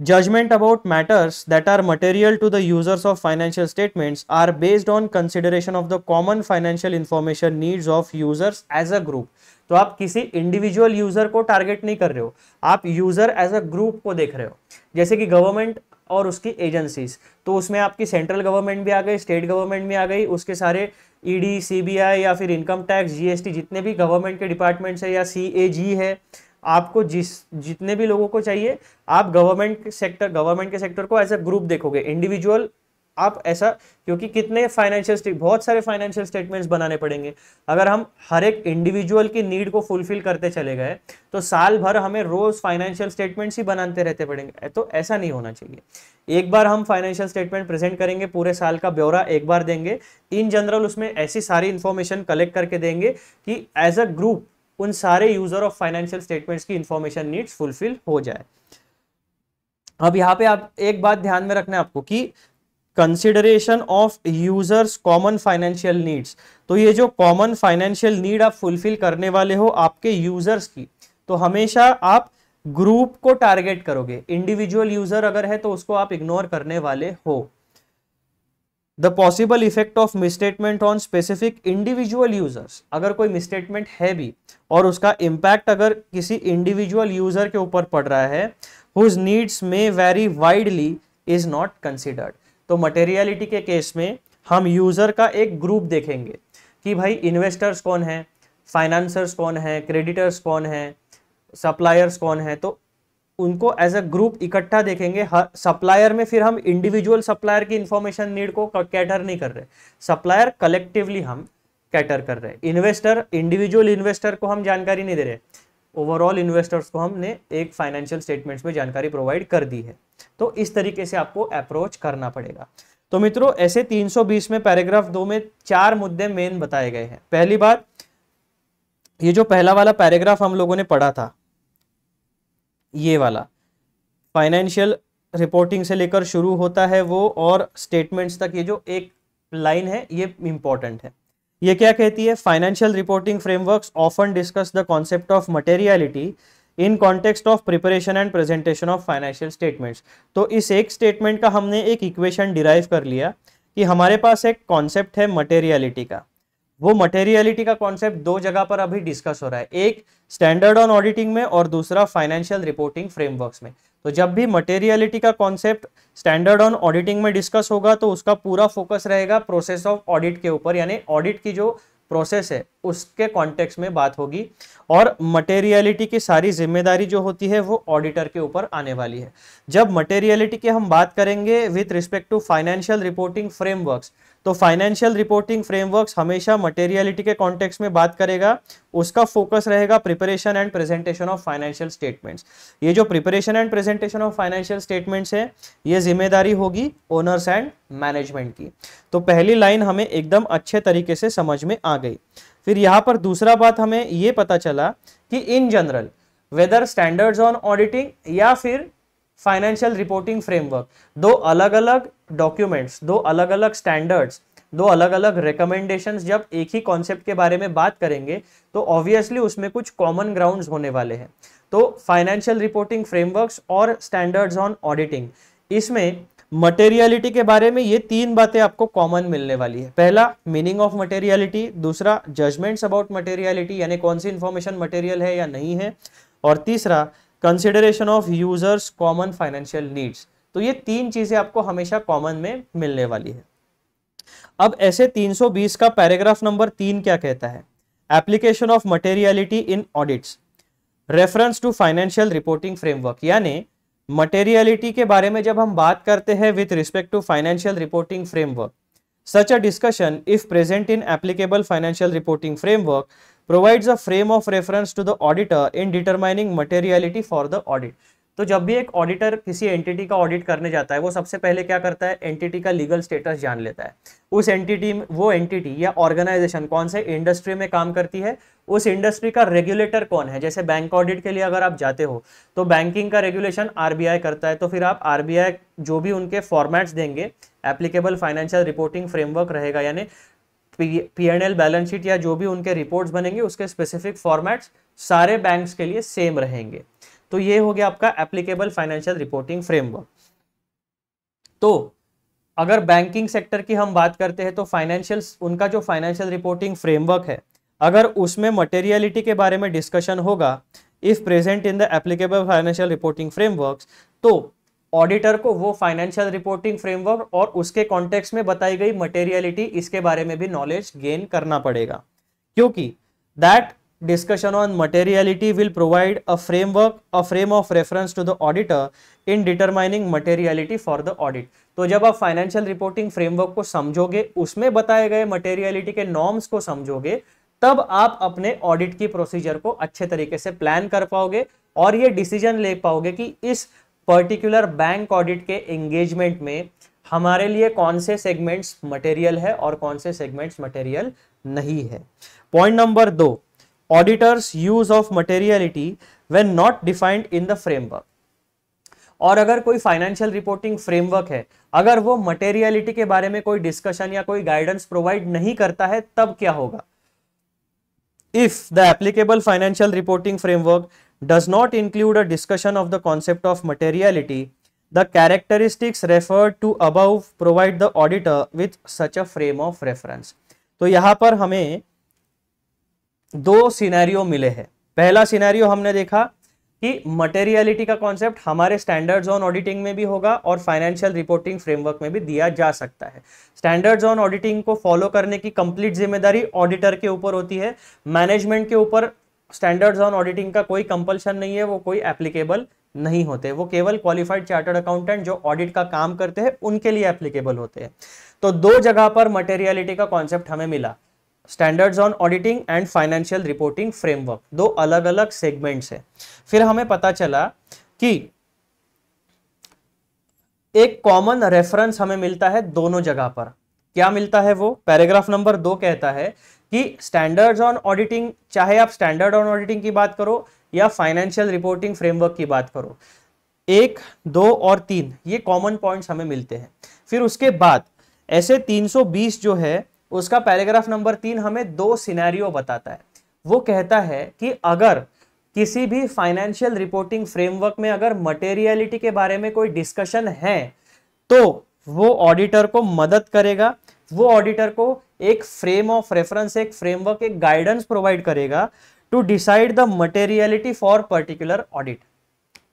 A: Judgment about matters that are material to the users of financial statements are based on consideration of the common financial information needs of users as a group. तो आप किसी individual user को target नहीं कर रहे हो, आप यूजर एज अ ग्रुप को देख रहे हो। जैसे कि गवर्नमेंट और उसकी एजेंसीज, तो उसमें आपकी सेंट्रल गवर्नमेंट भी आ गई, स्टेट गवर्नमेंट भी आ गई, उसके सारे ईडी, सीबीआई या फिर इनकम टैक्स, जीएसटी, जितने भी गवर्नमेंट के डिपार्टमेंट्स है या सीएजी है, आपको जितने भी लोगों को चाहिए, आप गवर्नमेंट के सेक्टर को एज अ ग्रुप देखोगे, इंडिविजुअल आप ऐसा, क्योंकि कितने बहुत सारे फाइनेंशियल स्टेटमेंट्स बनाने पड़ेंगे। अगर हम हर एक इंडिविजुअल की नीड को फुलफिल करते चले गए तो साल भर हमें रोज फाइनेंशियल स्टेटमेंट्स ही बनाते रहते पड़ेंगे, तो ऐसा नहीं होना चाहिए। एक बार हम फाइनेंशियल स्टेटमेंट प्रेजेंट करेंगे, पूरे साल का ब्यौरा एक बार देंगे, इन जनरल उसमें ऐसी सारी इंफॉर्मेशन कलेक्ट करके देंगे कि एज अ ग्रुप उन सारे यूजर ऑफ फाइनेंशियल स्टेटमेंट्स की इंफॉर्मेशन नीड्स फुलफिल हो जाए। अब यहाँ पे आप एक बात ध्यान में रखना है आपको कि consideration of users common financial needs, तो ये जो कॉमन फाइनेंशियल नीड आप फुलफिल करने वाले हो आपके यूजर्स की, तो हमेशा आप ग्रुप को टारगेट करोगे, इंडिविजुअल यूजर अगर है तो उसको आप इग्नोर करने वाले हो। The possible effect of misstatement on specific individual users, अगर कोई मिसस्टेटमेंट है भी और उसका इंपैक्ट अगर किसी इंडिविजुअल यूजर के ऊपर पड़ रहा है, whose needs may vary widely, is not considered. तो मटेरियलिटी के केस में हम यूजर का एक ग्रुप देखेंगे कि भाई इन्वेस्टर्स कौन है, फाइनेंसर्स कौन है, क्रेडिटर्स कौन है, सप्लायर्स कौन है, तो उनको एज अ ग्रुप इकट्ठा देखेंगे। हर सप्लायर में फिर हम इंडिविजुअल सप्लायर की इंफॉर्मेशन नीड को कैटर नहीं कर रहे, सप्लायर कलेक्टिवली हम कैटर कर रहे हैं। इन्वेस्टर, इंडिविजुअल इन्वेस्टर को हम जानकारी नहीं दे रहे, ओवरऑल इन्वेस्टर्स को हमने एक फाइनेंशियल स्टेटमेंट्स में जानकारी प्रोवाइड कर दी है। तो इस तरीके से आपको अप्रोच करना पड़ेगा। तो मित्रों, ऐसे 320 में पैराग्राफ 2 में 4 मुद्दे मेन बताए गए हैं। पहली बात, ये जो पहला वाला पैराग्राफ हम लोगों ने पढ़ा था, ये वाला फाइनेंशियल रिपोर्टिंग से लेकर शुरू होता है वो, और स्टेटमेंट्स तक ये जो एक लाइन है ये इंपॉर्टेंट है। ये क्या कहती है? Financial reporting frameworks often discuss the concept of materiality in context of preparation and presentation of financial statements. तो इस एक स्टेटमेंट का हमने एक इक्वेशन डिराइव कर लिया कि हमारे पास एक कॉन्सेप्ट है मटेरियलिटी का। वो मटेरियलिटी का कॉन्सेप्ट दो जगह पर अभी डिस्कस हो रहा है, एक स्टैंडर्ड ऑन ऑडिटिंग में और दूसरा फाइनेंशियल रिपोर्टिंग फ्रेमवर्क्स में। तो जब भी मटेरियलिटी का कॉन्सेप्ट स्टैंडर्ड ऑन ऑडिटिंग में डिस्कस होगा तो उसका पूरा फोकस रहेगा प्रोसेस ऑफ ऑडिट के ऊपर, यानी ऑडिट की जो प्रोसेस है उसके कॉन्टेक्स्ट में बात होगी, और मटेरियलिटी की सारी जिम्मेदारी जो होती है वो ऑडिटर के ऊपर आने वाली है। जब मटेरियलिटी की हम बात करेंगे with respect to financial reporting frameworks, तो फाइनेंशियल रिपोर्टिंग फ्रेमवर्क्स हमेशा मटेरियलिटी के कॉन्टेक्स्ट में बात करेगा, उसका फोकस रहेगा preparation and presentation of financial statements. ये जो preparation and presentation of financial statements है ये जिम्मेदारी होगी ओनर्स एंड मैनेजमेंट की। तो पहली लाइन हमें एकदम अच्छे तरीके से समझ में आ गई। फिर यहाँ पर दूसरा बात हमें ये पता चला कि in general whether standards on auditing या फिर फाइनेंशियल रिपोर्टिंग फ्रेमवर्क, दो अलग अलग डॉक्यूमेंट्स, दो अलग अलग स्टैंडर्ड्स, दो अलग अलग रिकमेंडेशंस जब एक ही कॉन्सेप्ट के बारे में बात करेंगे तो ऑब्वियसली उसमें कुछ कॉमन ग्राउंड्स होने वाले हैं। तो फाइनेंशियल रिपोर्टिंग फ्रेमवर्क्स और स्टैंडर्ड्स ऑन ऑडिटिंग, इसमें मटेरियलिटी के बारे में ये तीन बातें आपको कॉमन मिलने वाली है। पहला, मीनिंग ऑफ मटेरियलिटी, दूसरा जजमेंट्स अबाउट मटेरियलिटी यानी कौन सी इंफॉर्मेशन मटेरियल है या नहीं है, और तीसरा consideration of users common financial needs. तो ये तीन चीजें आपको हमेशा कॉमन में मिलने वाली है। अब ऐसे 320 का पैराग्राफ नंबर 3 क्या कहता है? Application of materiality in audits, reference to financial reporting framework, यानी मटेरियलिटी के बारे में जब हम बात करते हैं with respect to financial reporting framework, such a discussion if present in applicable financial reporting framework provides a frame of reference to the auditor in determining materiality for the audit। तो जब भी एक ऑडिटर किसी entity का audit करने जाता है वो सबसे पहले क्या करता है? एंटिटी का लीगल स्टेटस जान लेता है। उस एंटिटी, वो एंटिटी या ऑर्गेनाइजेशन कौन से इंडस्ट्री में काम करती है, उस इंडस्ट्री का रेगुलेटर कौन है। जैसे बैंक ऑडिट के लिए अगर आप जाते हो तो बैंकिंग का रेगुलेशन आरबीआई करता है, तो फिर आप आरबीआई जो भी उनके फॉर्मेट्स देंगे, एप्लीकेबल फाइनेंशियल रिपोर्टिंग फ्रेमवर्क रहेगा, यानी P&L बैलेंस शीट या जो भी उनके रिपोर्ट्स बनेंगे उसके स्पेसिफिक फॉर्मेट्स सारे बैंक्स के लिए सेम रहेंगे। तो ये हो गया आपका एप्लीकेबल फाइनेंशियल रिपोर्टिंग फ्रेमवर्क। तो अगर बैंकिंग सेक्टर की हम बात करते हैं तो फाइनेंशियल, उनका जो फाइनेंशियल रिपोर्टिंग फ्रेमवर्क है, अगर उसमें मटेरियलिटी के बारे में डिस्कशन होगा if present in the applicable financial reporting framework, तो ऑडिटर को वो फाइनेंशियल रिपोर्टिंग फ्रेमवर्क और उसके कॉन्टेक्स्ट में बताई गई मटेरियलिटी, इसके बारे में भी नॉलेज गेन करना पड़ेगा, क्योंकि that discussion on materiality will provide a framework, a frame of reference to the auditor in determining materiality for the audit. तो जब आप फाइनेंशियल रिपोर्टिंग फ्रेमवर्क को समझोगे, उसमें बताए गए मटेरियलिटी के नॉर्म्स को समझोगे, तब आप अपने ऑडिट की प्रोसीजर को अच्छे तरीके से प्लान कर पाओगे और ये डिसीजन ले पाओगे कि इस पर्टिकुलर बैंक ऑडिट के एंगेजमेंट में हमारे लिए कौन से सेगमेंट्स मटेरियल है और कौन से सेगमेंट्स मटेरियल नहीं है। Point number 2, auditors use of materiality when not defined in the framework. और अगर कोई फाइनेंशियल रिपोर्टिंग फ्रेमवर्क है, अगर वो मटेरियलिटी के बारे में कोई डिस्कशन या कोई गाइडेंस प्रोवाइड नहीं करता है, तब क्या होगा? If the applicable financial reporting framework does not include a discussion of the concept of materiality, the characteristics referred to above provide the auditor with such a frame of reference. तो यहां पर हमें दो सिनेरियो मिले हैं। पहला scenario हमने देखा कि मटेरियलिटी का कॉन्सेप्ट हमारे स्टैंडर्ड्स ऑन ऑडिटिंग में भी होगा और फाइनेंशियल रिपोर्टिंग फ्रेमवर्क में भी दिया जा सकता है। स्टैंडर्ड्स ऑन ऑडिटिंग को फॉलो करने की कंप्लीट जिम्मेदारी ऑडिटर के ऊपर होती है, मैनेजमेंट के ऊपर स्टैंडर्ड्स ऑन ऑडिटिंग का कोई कंपल्शन नहीं है, वो कोई एप्लीकेबल नहीं होते, वो केवल क्वालिफाइड चार्टर्ड अकाउंटेंट जो ऑडिट का काम करते हैं उनके लिए एप्लीकेबल होते हैं। तो दो जगह पर मटेरियलिटी का कॉन्सेप्ट हमें मिला, standards on auditing and financial reporting framework, दो अलग अलग सेगमेंट्स है। फिर हमें पता चला कि एक कॉमन रेफरेंस हमें मिलता है दोनों जगह पर। क्या मिलता है वो? पैराग्राफ नंबर 2 कहता है कि स्टैंडर्ड्स ऑन ऑडिटिंग, चाहे आप स्टैंडर्ड ऑन ऑडिटिंग की बात करो या फाइनेंशियल रिपोर्टिंग फ्रेमवर्क की बात करो, 1, 2 और 3 ये कॉमन पॉइंट्स हमें मिलते हैं। फिर उसके बाद ऐसे 320 जो है उसका पैराग्राफ नंबर 3 हमें दो सिनेरियो बताता है। वो कहता है कि अगर किसी भी फाइनेंशियल रिपोर्टिंग फ्रेमवर्क में अगर मटेरियलिटी के बारे में कोई डिस्कशन है तो वो ऑडिटर को मदद करेगा, वो ऑडिटर को एक फ्रेम ऑफ रेफरेंस, एक फ्रेमवर्क, एक गाइडेंस प्रोवाइड करेगा to decide the materiality for particular audit.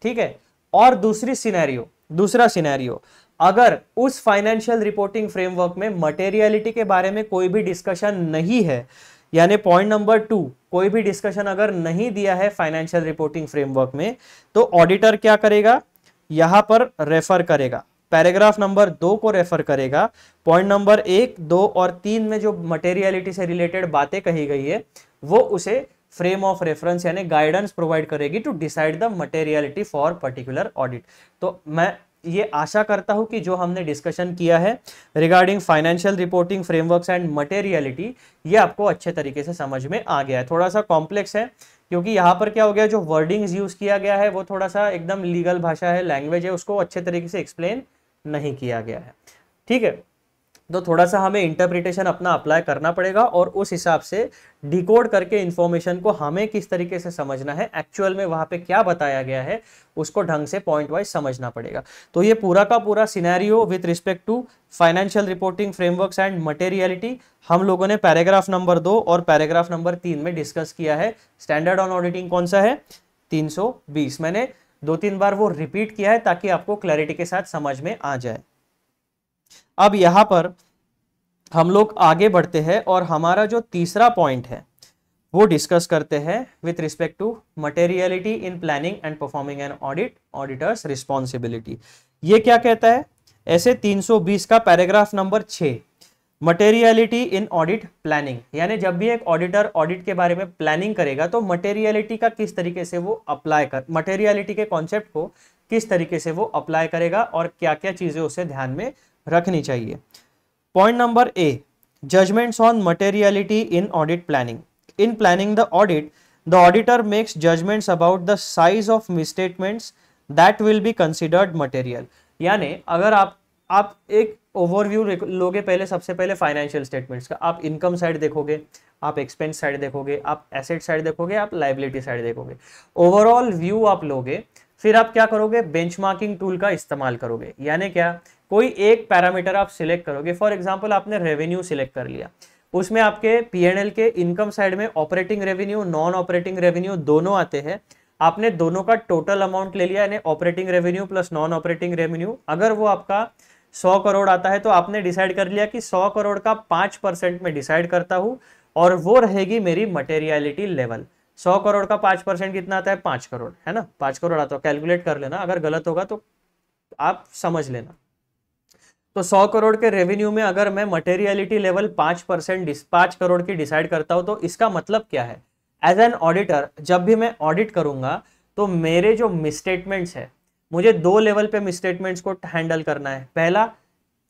A: ठीक है। और दूसरा सिनेरियो, अगर उस फाइनेंशियल रिपोर्टिंग फ्रेमवर्क में मटेरियलिटी के बारे में कोई भी डिस्कशन नहीं है, यानी पॉइंट नंबर 2 कोई भी डिस्कशन अगर नहीं दिया है फाइनेंशियल रिपोर्टिंग फ्रेमवर्क में, तो ऑडिटर क्या करेगा? यहां पर रेफर करेगा, पैराग्राफ नंबर 2 को रेफर करेगा। पॉइंट नंबर 1, 2 और 3 में जो मटेरियलिटी से रिलेटेड बातें कही गई है वो उसे फ्रेम ऑफ रेफरेंस यानी गाइडेंस प्रोवाइड करेगी to decide the materiality for particular audit. तो मैं ये आशा करता हूं कि जो हमने डिस्कशन किया है regarding financial reporting frameworks and materiality, ये आपको अच्छे तरीके से समझ में आ गया है। थोड़ा सा कॉम्प्लेक्स है क्योंकि यहाँ पर क्या हो गया, जो वर्डिंग्स यूज किया गया है वो थोड़ा सा एकदम लीगल भाषा है, लैंग्वेज है, उसको अच्छे तरीके से एक्सप्लेन नहीं किया गया है। ठीक है, तो थोड़ा सा हमें इंटरप्रिटेशन अपना अप्लाई करना पड़ेगा और उस हिसाब से डिकोड करके इंफॉर्मेशन को हमें किस तरीके से समझना है, एक्चुअल में वहां पे क्या बताया गया है उसको ढंग से पॉइंट वाइज समझना पड़ेगा। तो ये पूरा का पूरा scenario with respect to financial reporting frameworks and materiality हम लोगों ने पैराग्राफ नंबर 2 और पैराग्राफ नंबर 3 में डिस्कस किया है। स्टैंडर्ड ऑन ऑडिटिंग कौन सा है? 320। मैंने 2-3 बार वो रिपीट किया है ताकि आपको क्लैरिटी के साथ समझ में आ जाए। अब यहां पर हम लोग आगे बढ़ते हैं और हमारा जो तीसरा पॉइंट है वो डिस्कस करते हैं with respect to materiality in planning and performing an audit, auditor's responsibility. ये क्या कहता है? ऐसे 320 का paragraph number 6, materiality in audit planning, यानी जब भी एक ऑडिटर ऑडिट के बारे में प्लानिंग करेगा तो मटेरियलिटी का किस तरीके से वो अप्लाई कर, मटेरियलिटी के कॉन्सेप्ट को किस तरीके से वो अप्लाई करेगा और क्या क्या चीजें उसे ध्यान में रखनी चाहिए। Point number A, judgments on materiality in audit planning. In planning the audit, the auditor makes judgments about the size of misstatements that will be considered material. यानी अगर आप एक ओवरव्यू लोगे पहले, सबसे पहले फाइनेंशियल स्टेटमेंट्स का, आप इनकम साइड देखोगे, आप एक्सपेंस साइड देखोगे, आप एसेट साइड देखोगे, आप लायबिलिटी साइड देखोगे, ओवरऑल व्यू आप लोगे। फिर आप क्या करोगे? बेंचमार्किंग टूल का इस्तेमाल करोगे। यानी क्या? कोई एक पैरामीटर आप सिलेक्ट करोगे। फॉर एग्जांपल आपने रेवेन्यू सिलेक्ट कर लिया, उसमें आपके P&L के इनकम साइड में operating revenue, non operating revenue दोनों आते हैं। आपने दोनों का टोटल अमाउंट ले लिया, यानी operating revenue plus non operating revenue. अगर वो आपका 100 करोड़ आता है तो आपने डिसाइड कर लिया कि 100 करोड़ का 5% में डिसाइड करता हूं और वो रहेगी मेरी मटेरियलिटी लेवल। 100 करोड़ का 5% कितना आता है? 5 करोड़, है ना? 5 करोड़ आता है, कैलकुलेट कर लेना, अगर गलत होगा तो आप समझ लेना। तो 100 करोड़ के रेवेन्यू में अगर मैं मटेरियलिटी लेवल 5% 5 करोड़ की डिसाइड करता हूं तो इसका मतलब क्या है? एज एन ऑडिटर जब भी मैं ऑडिट करूंगा तो मेरे जो मिसस्टेटमेंट्स है, मुझे 2 लेवल पे मिसस्टेटमेंट्स को हैंडल करना है। पहला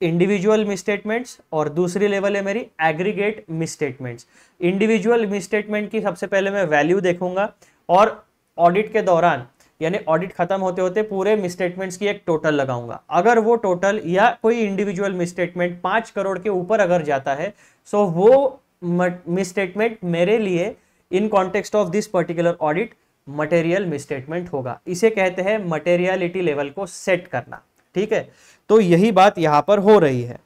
A: इंडिविजुअल मिसस्टेटमेंट्स और दूसरी लेवल है मेरी एग्रीगेट मिसस्टेटमेंट्स। इंडिविजुअल मिसस्टेटमेंट की सबसे पहले मैं वैल्यू देखूंगा और ऑडिट के दौरान यानी ऑडिट खत्म होते होते पूरे मिसस्टेटमेंट्स की एक टोटल लगाऊंगा। अगर वो टोटल या कोई इंडिविजुअल मिसस्टेटमेंट 5 करोड़ के ऊपर अगर जाता है सो वो मिसस्टेटमेंट मेरे लिए इन context of this particular audit material misstatement होगा। इसे कहते हैं मटेरियलिटी लेवल को सेट करना। ठीक है, तो यही बात यहां पर हो रही है।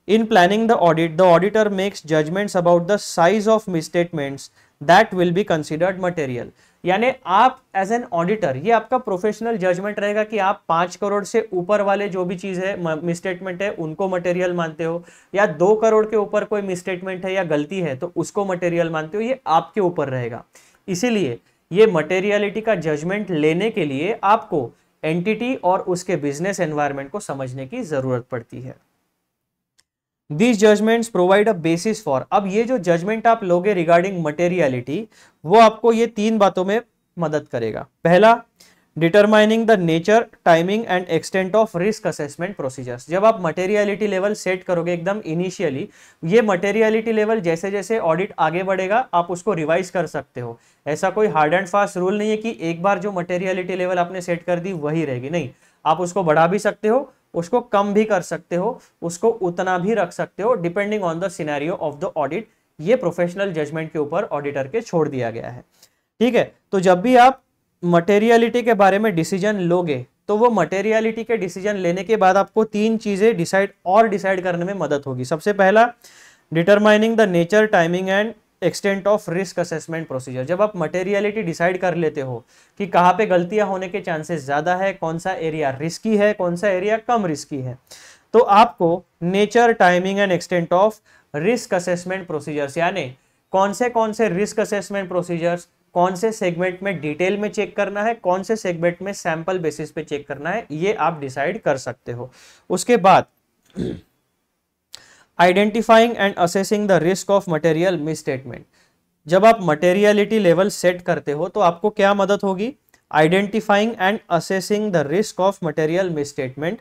A: In planning the audit, the auditor makes judgments about the size of misstatements that will be considered material। यानी आप एज एन ऑडिटर, ये आपका प्रोफेशनल जजमेंट रहेगा कि आप 5 करोड़ से ऊपर वाले जो भी चीज है, मिसस्टेटमेंट है, उनको मटेरियल मानते हो, या 2 करोड़ के ऊपर कोई मिसस्टेटमेंट है या गलती है तो उसको मटेरियल मानते हो। ये आपके ऊपर रहेगा। इसीलिए ये मटेरियलिटी का जजमेंट लेने के लिए आपको एंटिटी और उसके बिजनेस एनवायरनमेंट को समझने की जरूरत पड़ती है। These judgments provide a basis for, अब ये जो जजमेंट आप लोगे रिगार्डिंग मटेरियलिटी, वो आपको ये 3 बातों में मदद करेगा। पहला, determining the nature, timing and extent of risk assessment procedures. जब आप मटेरियलिटी लेवल सेट करोगे एकदम इनिशियली, ये मटेरियलिटी लेवल जैसे जैसे ऑडिट आगे बढ़ेगा आप उसको रिवाइज कर सकते हो। ऐसा कोई हार्ड एंड फास्ट रूल नहीं है कि एक बार जो मटेरियलिटी लेवल आपने सेट कर दी वही रहेगी, नहीं, आप उसको बढ़ा भी सकते हो, उसको कम भी कर सकते हो, उसको उतना भी रख सकते हो, depending on the scenario of the audit. ये प्रोफेशनल जजमेंट के ऊपर ऑडिटर के छोड़ दिया गया है। ठीक है, तो जब भी आप मटेरियलिटी के बारे में डिसीजन लोगे तो वो मटेरियलिटी के डिसीजन लेने के बाद आपको 3 चीजें डिसाइड करने में मदद होगी। सबसे पहला, determining the nature, timing and extent of risk assessment procedure. जब आप मटेरियलिटी डिसाइड कर लेते हो कि कहाँ पे गलतियां होने के चांसेस ज्यादा है, कौन सा एरिया रिस्की है, कौन सा एरिया कम रिस्की है, तो आपको nature, timing and extent of risk assessment procedures, यानी कौन से रिस्क असेसमेंट प्रोसीजर्स कौन से सेगमेंट में डिटेल में चेक करना है, कौन से सेगमेंट में सैंपल बेसिस पे चेक करना है, ये आप डिसाइड कर सकते हो। उसके बाद identifying and assessing the risk of material misstatement. जब आप मटेरियलिटी लेवल सेट करते हो तो आपको क्या मदद होगी? Identifying and assessing the risk of material misstatement,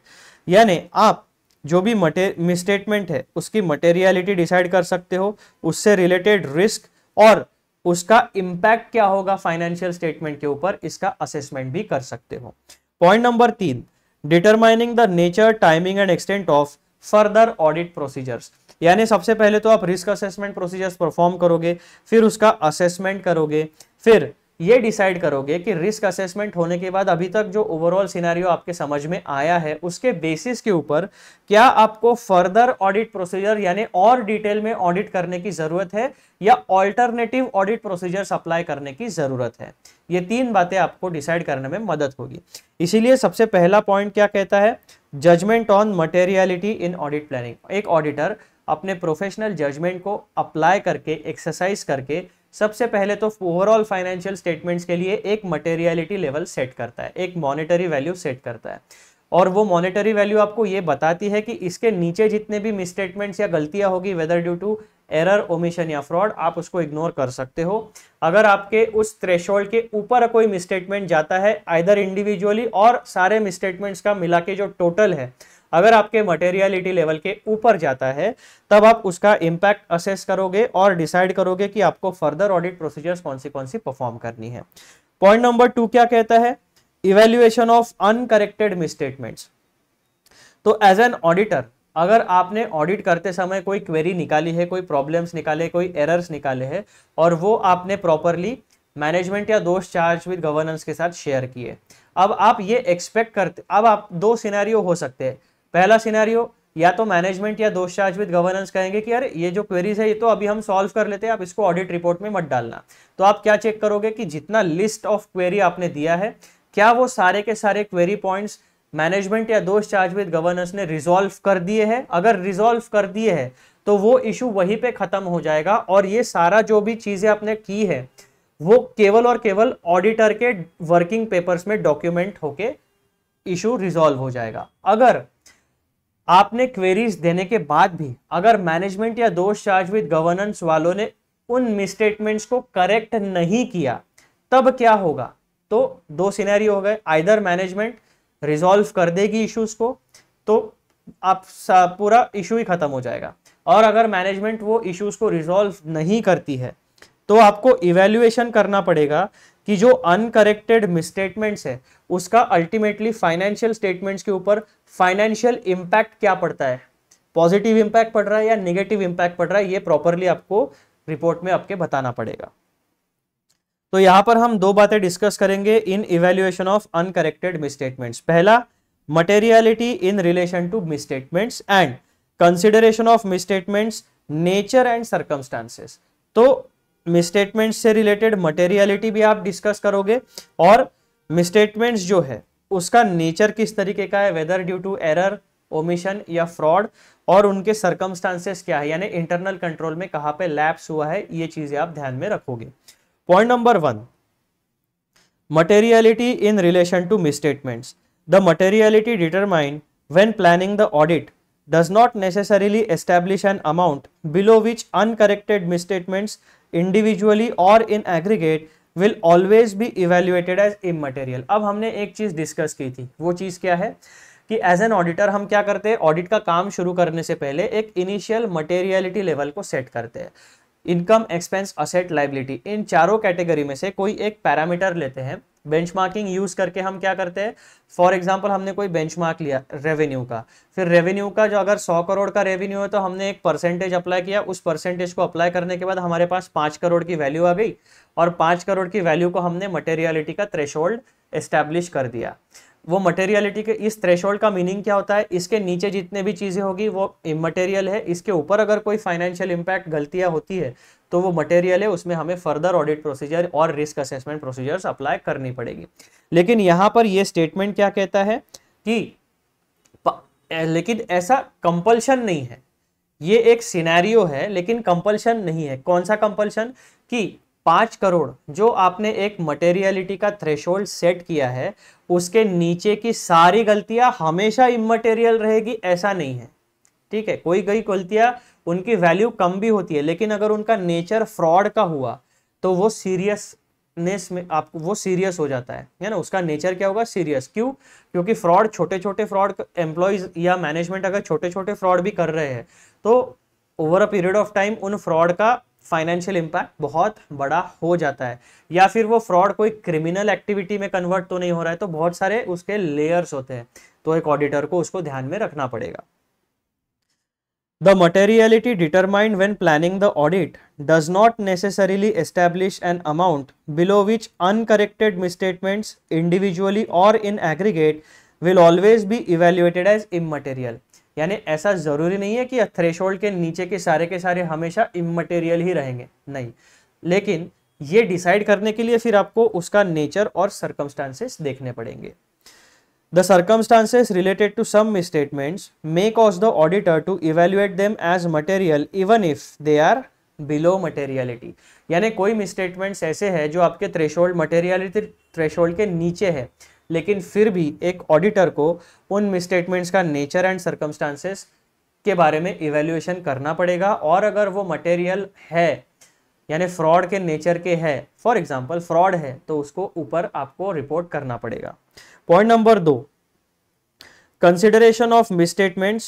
A: यानी आप जो भी मिसस्टेटमेंट है उसकी मटेरियलिटी डिसाइड कर सकते हो, उससे रिलेटेड रिस्क और उसका इंपैक्ट क्या होगा फाइनेंशियल स्टेटमेंट के ऊपर, इसका असेसमेंट भी कर सकते हो। Point number 3, determining the nature, timing and extent of further audit procedures. यानी सबसे पहले तो आप रिस्क असेसमेंट प्रोसीजर्स परफॉर्म करोगे, फिर उसका असेसमेंट करोगे, फिर ये डिसाइड करोगे कि रिस्क असेसमेंट होने के बाद अभी तक जो ओवरऑल सिनेरियो आपके समझ में आया है उसके बेसिस के ऊपर क्या आपको फर्दर ऑडिट प्रोसीजर यानी और डिटेल में ऑडिट करने की जरूरत है या ऑल्टरनेटिव ऑडिट प्रोसीजर्स अप्लाई करने की जरूरत है। ये 3 बातें आपको डिसाइड करने में मदद होगी। इसीलिए सबसे पहला पॉइंट क्या कहता है? Judgment on materiality in audit planning. एक ऑडिटर अपने प्रोफेशनल जजमेंट को अप्लाई करके, एक्सरसाइज करके, सबसे पहले तो ओवरऑल फाइनेंशियल स्टेटमेंट्स के लिए एक मटेरियलिटी लेवल सेट करता है, एक मॉनेटरी वैल्यू सेट करता है, और वो मॉनेटरी वैल्यू आपको ये बताती है कि इसके नीचे जितने भी मिसस्टेटमेंट्स या गलतियां होगी, whether due to error, omission या फ्रॉड, आप उसको इग्नोर कर सकते हो। अगर आपके उस थ्रेशोल्ड के ऊपर कोई मिसस्टेटमेंट जाता है, आइदर इंडिविजुअली और सारे मिसस्टेटमेंट्स का मिला के जो टोटल है, अगर आपके मटेरियलिटी लेवल के ऊपर जाता है, तब आप उसका इंपैक्ट असेस करोगे और डिसाइड करोगे कि आपको फर्दर ऑडिट प्रोसीजर्स कौन सी परफॉर्म करनी है। पॉइंट नंबर 2 क्या कहता है? Evaluation of uncorrected misstatements. तो एज एन ऑडिटर, अगर आपने ऑडिट करते समय कोई क्वेरी निकाली है, कोई प्रॉब्लम्स निकाले, कोई एरर्स निकाले हैं और वो आपने प्रॉपरली मैनेजमेंट या दोस्त चार्ज विद गवर्नेंस के साथ शेयर किए, अब आप ये एक्सपेक्ट करते, अब आप 2 सिनेरियो हो सकते हैं। पहला सिनेरियो, या तो मैनेजमेंट या दोस्त चार्ज विद गवर्नेंस कहेंगे कि अरे ये जो क्वेरीज है ये तो अभी हम सॉल्व कर लेते हैं, आप इसको ऑडिट रिपोर्ट में मत डालना। तो आप क्या चेक करोगे कि जितना लिस्ट ऑफ क्वेरी आपने दिया है, क्या वो सारे के सारे क्वेरी पॉइंट्स मैनेजमेंट या दोस्त चार्ज विद गवर्नेंस ने रिजॉल्व कर दिए हैं। अगर रिजॉल्व कर दिए हैं तो वो इशू वहीं पे खत्म हो जाएगा और ये सारा जो भी चीजें आपने की है वो केवल और केवल ऑडिटर के वर्किंग पेपर्स में डॉक्यूमेंट होके इशू रिजॉल्व हो जाएगा। अगर आपने क्वेरीज देने के बाद भी अगर मैनेजमेंट या दोस्त चार्ज विद गवर्नेंस वालों ने उन मिसस्टेटमेंट्स को करेक्ट नहीं किया, तब क्या होगा? तो 2 सिनेरियो हो गए, आइदर मैनेजमेंट रिजॉल्व कर देगी इश्यूज को तो आप पूरा इशू ही खत्म हो जाएगा, और अगर मैनेजमेंट वो इश्यूज को रिजॉल्व नहीं करती है तो आपको इवैल्यूएशन करना पड़ेगा कि जो अनकरेक्टेड मिसस्टेटमेंट्स है उसका अल्टीमेटली फाइनेंशियल स्टेटमेंट्स के ऊपर फाइनेंशियल इंपैक्ट क्या पड़ता है, पॉजिटिव इंपैक्ट पड़ रहा है या नेगेटिव इंपैक्ट पड़ रहा है, ये प्रॉपरली आपको रिपोर्ट में आपके बताना पड़ेगा। तो यहां पर हम दो बातें डिस्कस करेंगे in evaluation of uncorrected misstatements. पहला, materiality in relation to misstatements and consideration of misstatements, nature and circumstances. तो मिसस्टेटमेंट्स से रिलेटेड मटेरियलिटी भी आप डिस्कस करोगे और मिसस्टेटमेंट्स जो है उसका नेचर किस तरीके का है, whether due to error, omission या फ्रॉड, और उनके सर्कमस्टांसेस क्या है, यानी इंटरनल कंट्रोल में कहां पे लैप्स हुआ है, ये चीजें आप ध्यान में रखोगे। Point number 1, materiality in relation to misstatements. The materiality determined when planning the audit does not necessarily establish an amount below which uncorrected misstatements individually or in aggregate will always be evaluated as immaterial. अब हमने एक चीज discuss की थी, वो चीज क्या है कि एज एन ऑडिटर हम क्या करते हैं, ऑडिट का काम शुरू करने से पहले एक इनिशियल मटेरियलिटी लेवल को सेट करते हैं। इनकम, एक्सपेंस, असेट, लाइबिलिटी, इन चारों कैटेगरी में से कोई एक पैरामीटर लेते हैं। बेंचमार्किंग यूज करके हम क्या करते हैं, फॉर एग्जांपल हमने कोई बेंचमार्क लिया रेवेन्यू का, फिर रेवेन्यू का जो अगर 100 करोड़ का रेवेन्यू है तो हमने एक परसेंटेज अप्लाई किया, उस परसेंटेज को अप्लाई करने के बाद हमारे पास 5 करोड़ की वैल्यू आ गई और 5 करोड़ की वैल्यू को हमने मटेरियलिटी का थ्रेशोल्ड एस्टैब्लिश कर दिया। वो मटेरियलिटी के इस थ्रेशोल्ड का मीनिंग क्या होता है, इसके नीचे जितने भी चीजें होगी वो इमटेरियल है, इसके ऊपर अगर कोई फाइनेंशियल इंपैक्ट गलतियां होती है तो वो मटेरियल है, उसमें हमें फर्दर ऑडिट प्रोसीजर और रिस्क असेसमेंट प्रोसीजर्स अप्लाई करनी पड़ेगी। लेकिन यहां पर ये स्टेटमेंट क्या कहता है कि लेकिन ऐसा कंपल्शन नहीं है, ये एक सिनेरियो है लेकिन कंपल्शन नहीं है। कौन सा कंपल्शन, कि 5 करोड़ जो आपने एक मटेरियलिटी का थ्रेशोल्ड सेट किया है उसके नीचे की सारी गलतियां हमेशा इमटेरियल रहेगी, ऐसा नहीं है। ठीक है, कोई गलतियां उनकी वैल्यू कम भी होती है, लेकिन अगर उनका नेचर फ्रॉड का हुआ तो वो सीरियसनेस में आपको वो सीरियस हो जाता है ना, उसका नेचर क्या होगा, सीरियस। क्यों, क्योंकि फ्रॉड, छोटे छोटे फ्रॉड, एम्प्लॉयज या मैनेजमेंट अगर छोटे छोटे फ्रॉड भी कर रहे हैं तो over a period of time उन फ्रॉड का फाइनेंशियल इंपैक्ट बहुत बड़ा हो जाता है। या फिर वो फ्रॉड कोई क्रिमिनल एक्टिविटी में कन्वर्ट तो नहीं हो रहा है, तो बहुत सारे उसके लेयर्स होते हैं, तो एक ऑडिटर को उसको ध्यान में रखना पड़ेगा। The materiality determined when planning the audit does not necessarily establish an amount below which uncorrected misstatements individually or in aggregate will always be evaluated as immaterial. यानी ऐसा जरूरी नहीं है कि थ्रेशोल्ड के नीचे के सारे हमेशा इमटेरियल ही रहेंगे, नहीं, लेकिन ये डिसाइड करने के लिए फिर आपको उसका नेचर और सर्कमस्टांसेस देखने पड़ेंगे। The circumstances related to some misstatements may cause the auditor to evaluate them as material even if they are below materiality. यानी कोई मिसस्टेटमेंट्स ऐसे हैं जो आपके थ्रेशोल्ड, मटेरियलिटी थ्रेशोल्ड के नीचे है, लेकिन फिर भी एक ऑडिटर को उन मिसस्टेटमेंट्स का नेचर एंड सर्कमस्टांसेस के बारे में इवेल्युएशन करना पड़ेगा, और अगर वो मटेरियल है यानी फ्रॉड के नेचर के है, फॉर एग्जांपल फ्रॉड है, तो उसको ऊपर आपको रिपोर्ट करना पड़ेगा। Point number 2, consideration of misstatements,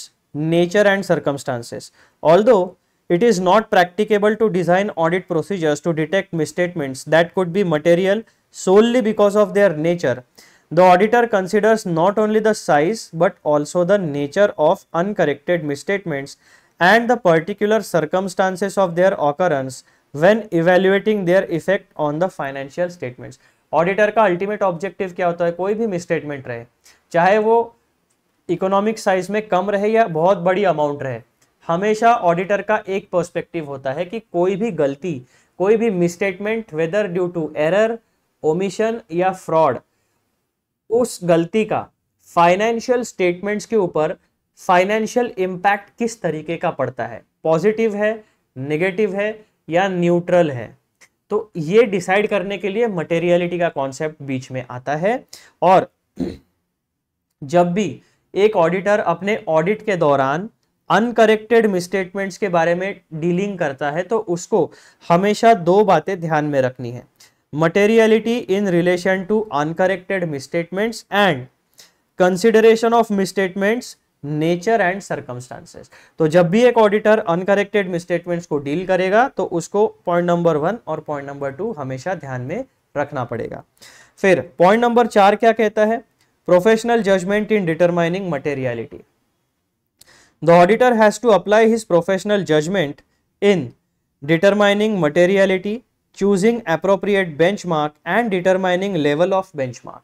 A: nature and circumstances. Although it is not practicable to design audit procedures to detect misstatements that could be material solely because of their nature, the auditor considers not only the size but also the nature of uncorrected misstatements and the particular circumstances of their occurrence when evaluating their effect on the financial statements. Auditor का ultimate objective क्या होता है, कोई भी misstatement रहे, चाहे वो economic size में कम रहे या बहुत बड़ी अमाउंट रहे, हमेशा ऑडिटर का एक पर्सपेक्टिव होता है कि कोई भी गलती, कोई भी misstatement, whether due to error, omission या फ्रॉड, उस गलती का फाइनेंशियल स्टेटमेंट्स के ऊपर फाइनेंशियल इंपैक्ट किस तरीके का पड़ता है, पॉजिटिव है, नेगेटिव है या न्यूट्रल है। तो ये डिसाइड करने के लिए मटेरियलिटी का कॉन्सेप्ट बीच में आता है। और जब भी एक ऑडिटर अपने ऑडिट के दौरान अनकरेक्टेड मिसस्टेटमेंट्स के बारे में डीलिंग करता है तो उसको हमेशा दो बातें ध्यान में रखनी है, materiality in relation to uncorrected misstatements and consideration of misstatements, nature and circumstances. तो जब भी एक ऑडिटर अनकरेक्टेड मिसस्टेटमेंट्स को डील करेगा तो उसको पॉइंट नंबर 1 और पॉइंट नंबर 2 हमेशा ध्यान में रखना पड़ेगा। फिर पॉइंट नंबर 4 क्या कहता है, professional judgment in determining materiality. The auditor has to apply his professional judgment in determining materiality choosing appropriate benchmark and determining level of benchmark।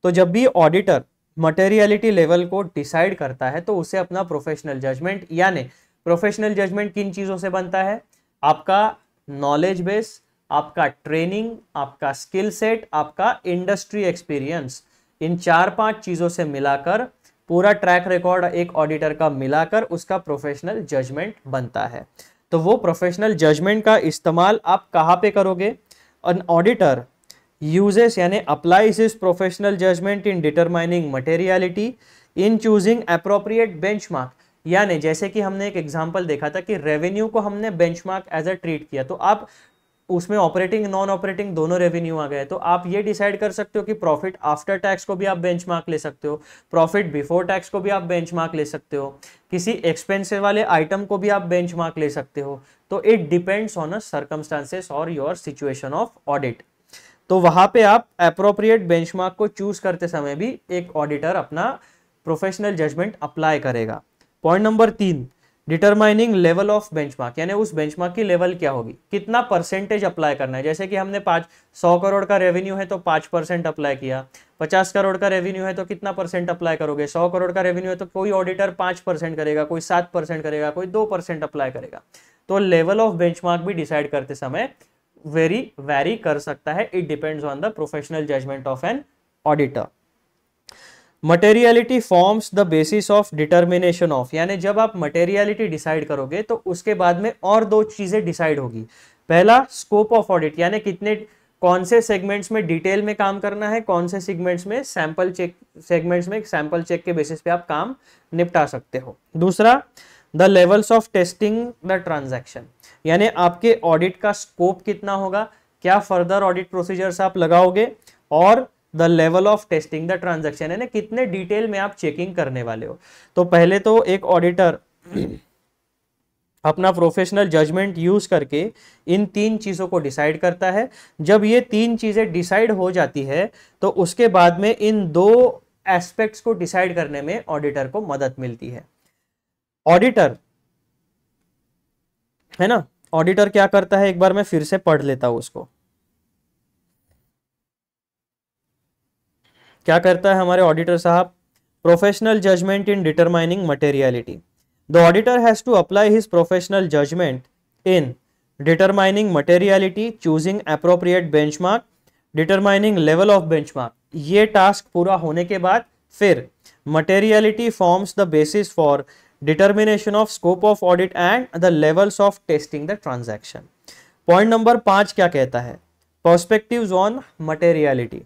A: तो जब भी ऑडिटर मटेरियलिटी लेवल को डिसाइड करता है तो उसे अपना प्रोफेशनल जजमेंट, यानी प्रोफेशनल जजमेंट किन चीजों से बनता है? आपका नॉलेज बेस, आपका ट्रेनिंग, आपका स्किल सेट, आपका इंडस्ट्री एक्सपीरियंस, इन 4-5 चीजों से मिलाकर पूरा ट्रैक रिकॉर्ड एक ऑडिटर का मिलाकर उसका प्रोफेशनल जजमेंट बनता है। तो वो प्रोफेशनल जजमेंट का इस्तेमाल आप कहाँ पे करोगे? एन ऑडिटर uses यानी applies his professional judgment in determining materiality in choosing appropriate benchmark। यानी जैसे कि हमने एक एग्जांपल देखा था कि रेवेन्यू को हमने बेंचमार्क एज अ ट्रीट किया, तो आप उसमें ऑपरेटिंग नॉन ऑपरेटिंग दोनों रेवेन्यू आ गए, तो आप ये डिसाइड कर सकते हो कि प्रॉफिट आफ्टर टैक्स को भी आप बेंचमार्क ले सकते हो, प्रॉफिट बिफोर टैक्स को भी आप बेंचमार्क ले सकते हो, किसी एक्सपेंसिव वाले आइटम को भी आप बेंचमार्क ले सकते हो। तो it depends on a circumstances और योर सिचुएशन ऑफ ऑडिट। तो वहां पे आप एप्रोप्रिएट बेंचमार्क को चूज करते समय भी एक ऑडिटर अपना प्रोफेशनल जजमेंट अप्लाई करेगा। Point number 3, determining level of benchmark, यानी उस बेंचमार्क की लेवल क्या होगी, कितना परसेंटेज अप्लाई करना है। जैसे कि हमने 100 करोड़ का रेवेन्यू है तो 5% अप्लाई किया, 50 करोड़ का रेवेन्यू है तो कितना परसेंट अप्लाई करोगे, 100 करोड़ का रेवेन्यू है तो कोई ऑडिटर 5% करेगा, कोई 7% करेगा, कोई 2% अप्लाई करेगा। तो लेवल ऑफ बेंचमार्क भी डिसाइड करते समय वेरी कर सकता है। It depends on the professional judgment of an auditor. Materiality forms the basis of determination of, यानी जब आप मटेरियलिटी डिसाइड करोगे तो उसके बाद में और 2 चीजें डिसाइड होगी। पहला स्कोप ऑफ ऑडिट, यानी कौन से सेगमेंट्स में डिटेल में काम करना है, कौन से सेगमेंट्स में सैंपल चेक के बेसिस पे आप काम निपटा सकते हो। दूसरा the levels of testing the transaction, यानी आपके ऑडिट का स्कोप कितना होगा, क्या फर्दर ऑडिट प्रोसीजर्स आप लगाओगे, और the level of testing the transaction, यानी कितने डिटेल में आप चेकिंग करने वाले हो। तो पहले तो एक ऑडिटर अपना प्रोफेशनल जजमेंट यूज करके इन 3 चीजों को डिसाइड करता है। जब ये 3 चीजें डिसाइड हो जाती है तो उसके बाद में इन 2 एस्पेक्ट्स को डिसाइड करने में ऑडिटर को मदद मिलती है। ऑडिटर है ना, ऑडिटर क्या करता है, एक बार मैं फिर से पढ़ लेता हूं उसको। क्या करता है हमारे ऑडिटर साहब? Professional judgment in determining materiality. The auditor has to apply his professional judgment in determining materiality, choosing appropriate benchmark, determining level of benchmark. ये टास्क पूरा होने के बाद फिर materiality forms the basis for determination of scope of audit and the levels of testing the transaction। Point number 5 क्या कहता है? Perspectives on materiality।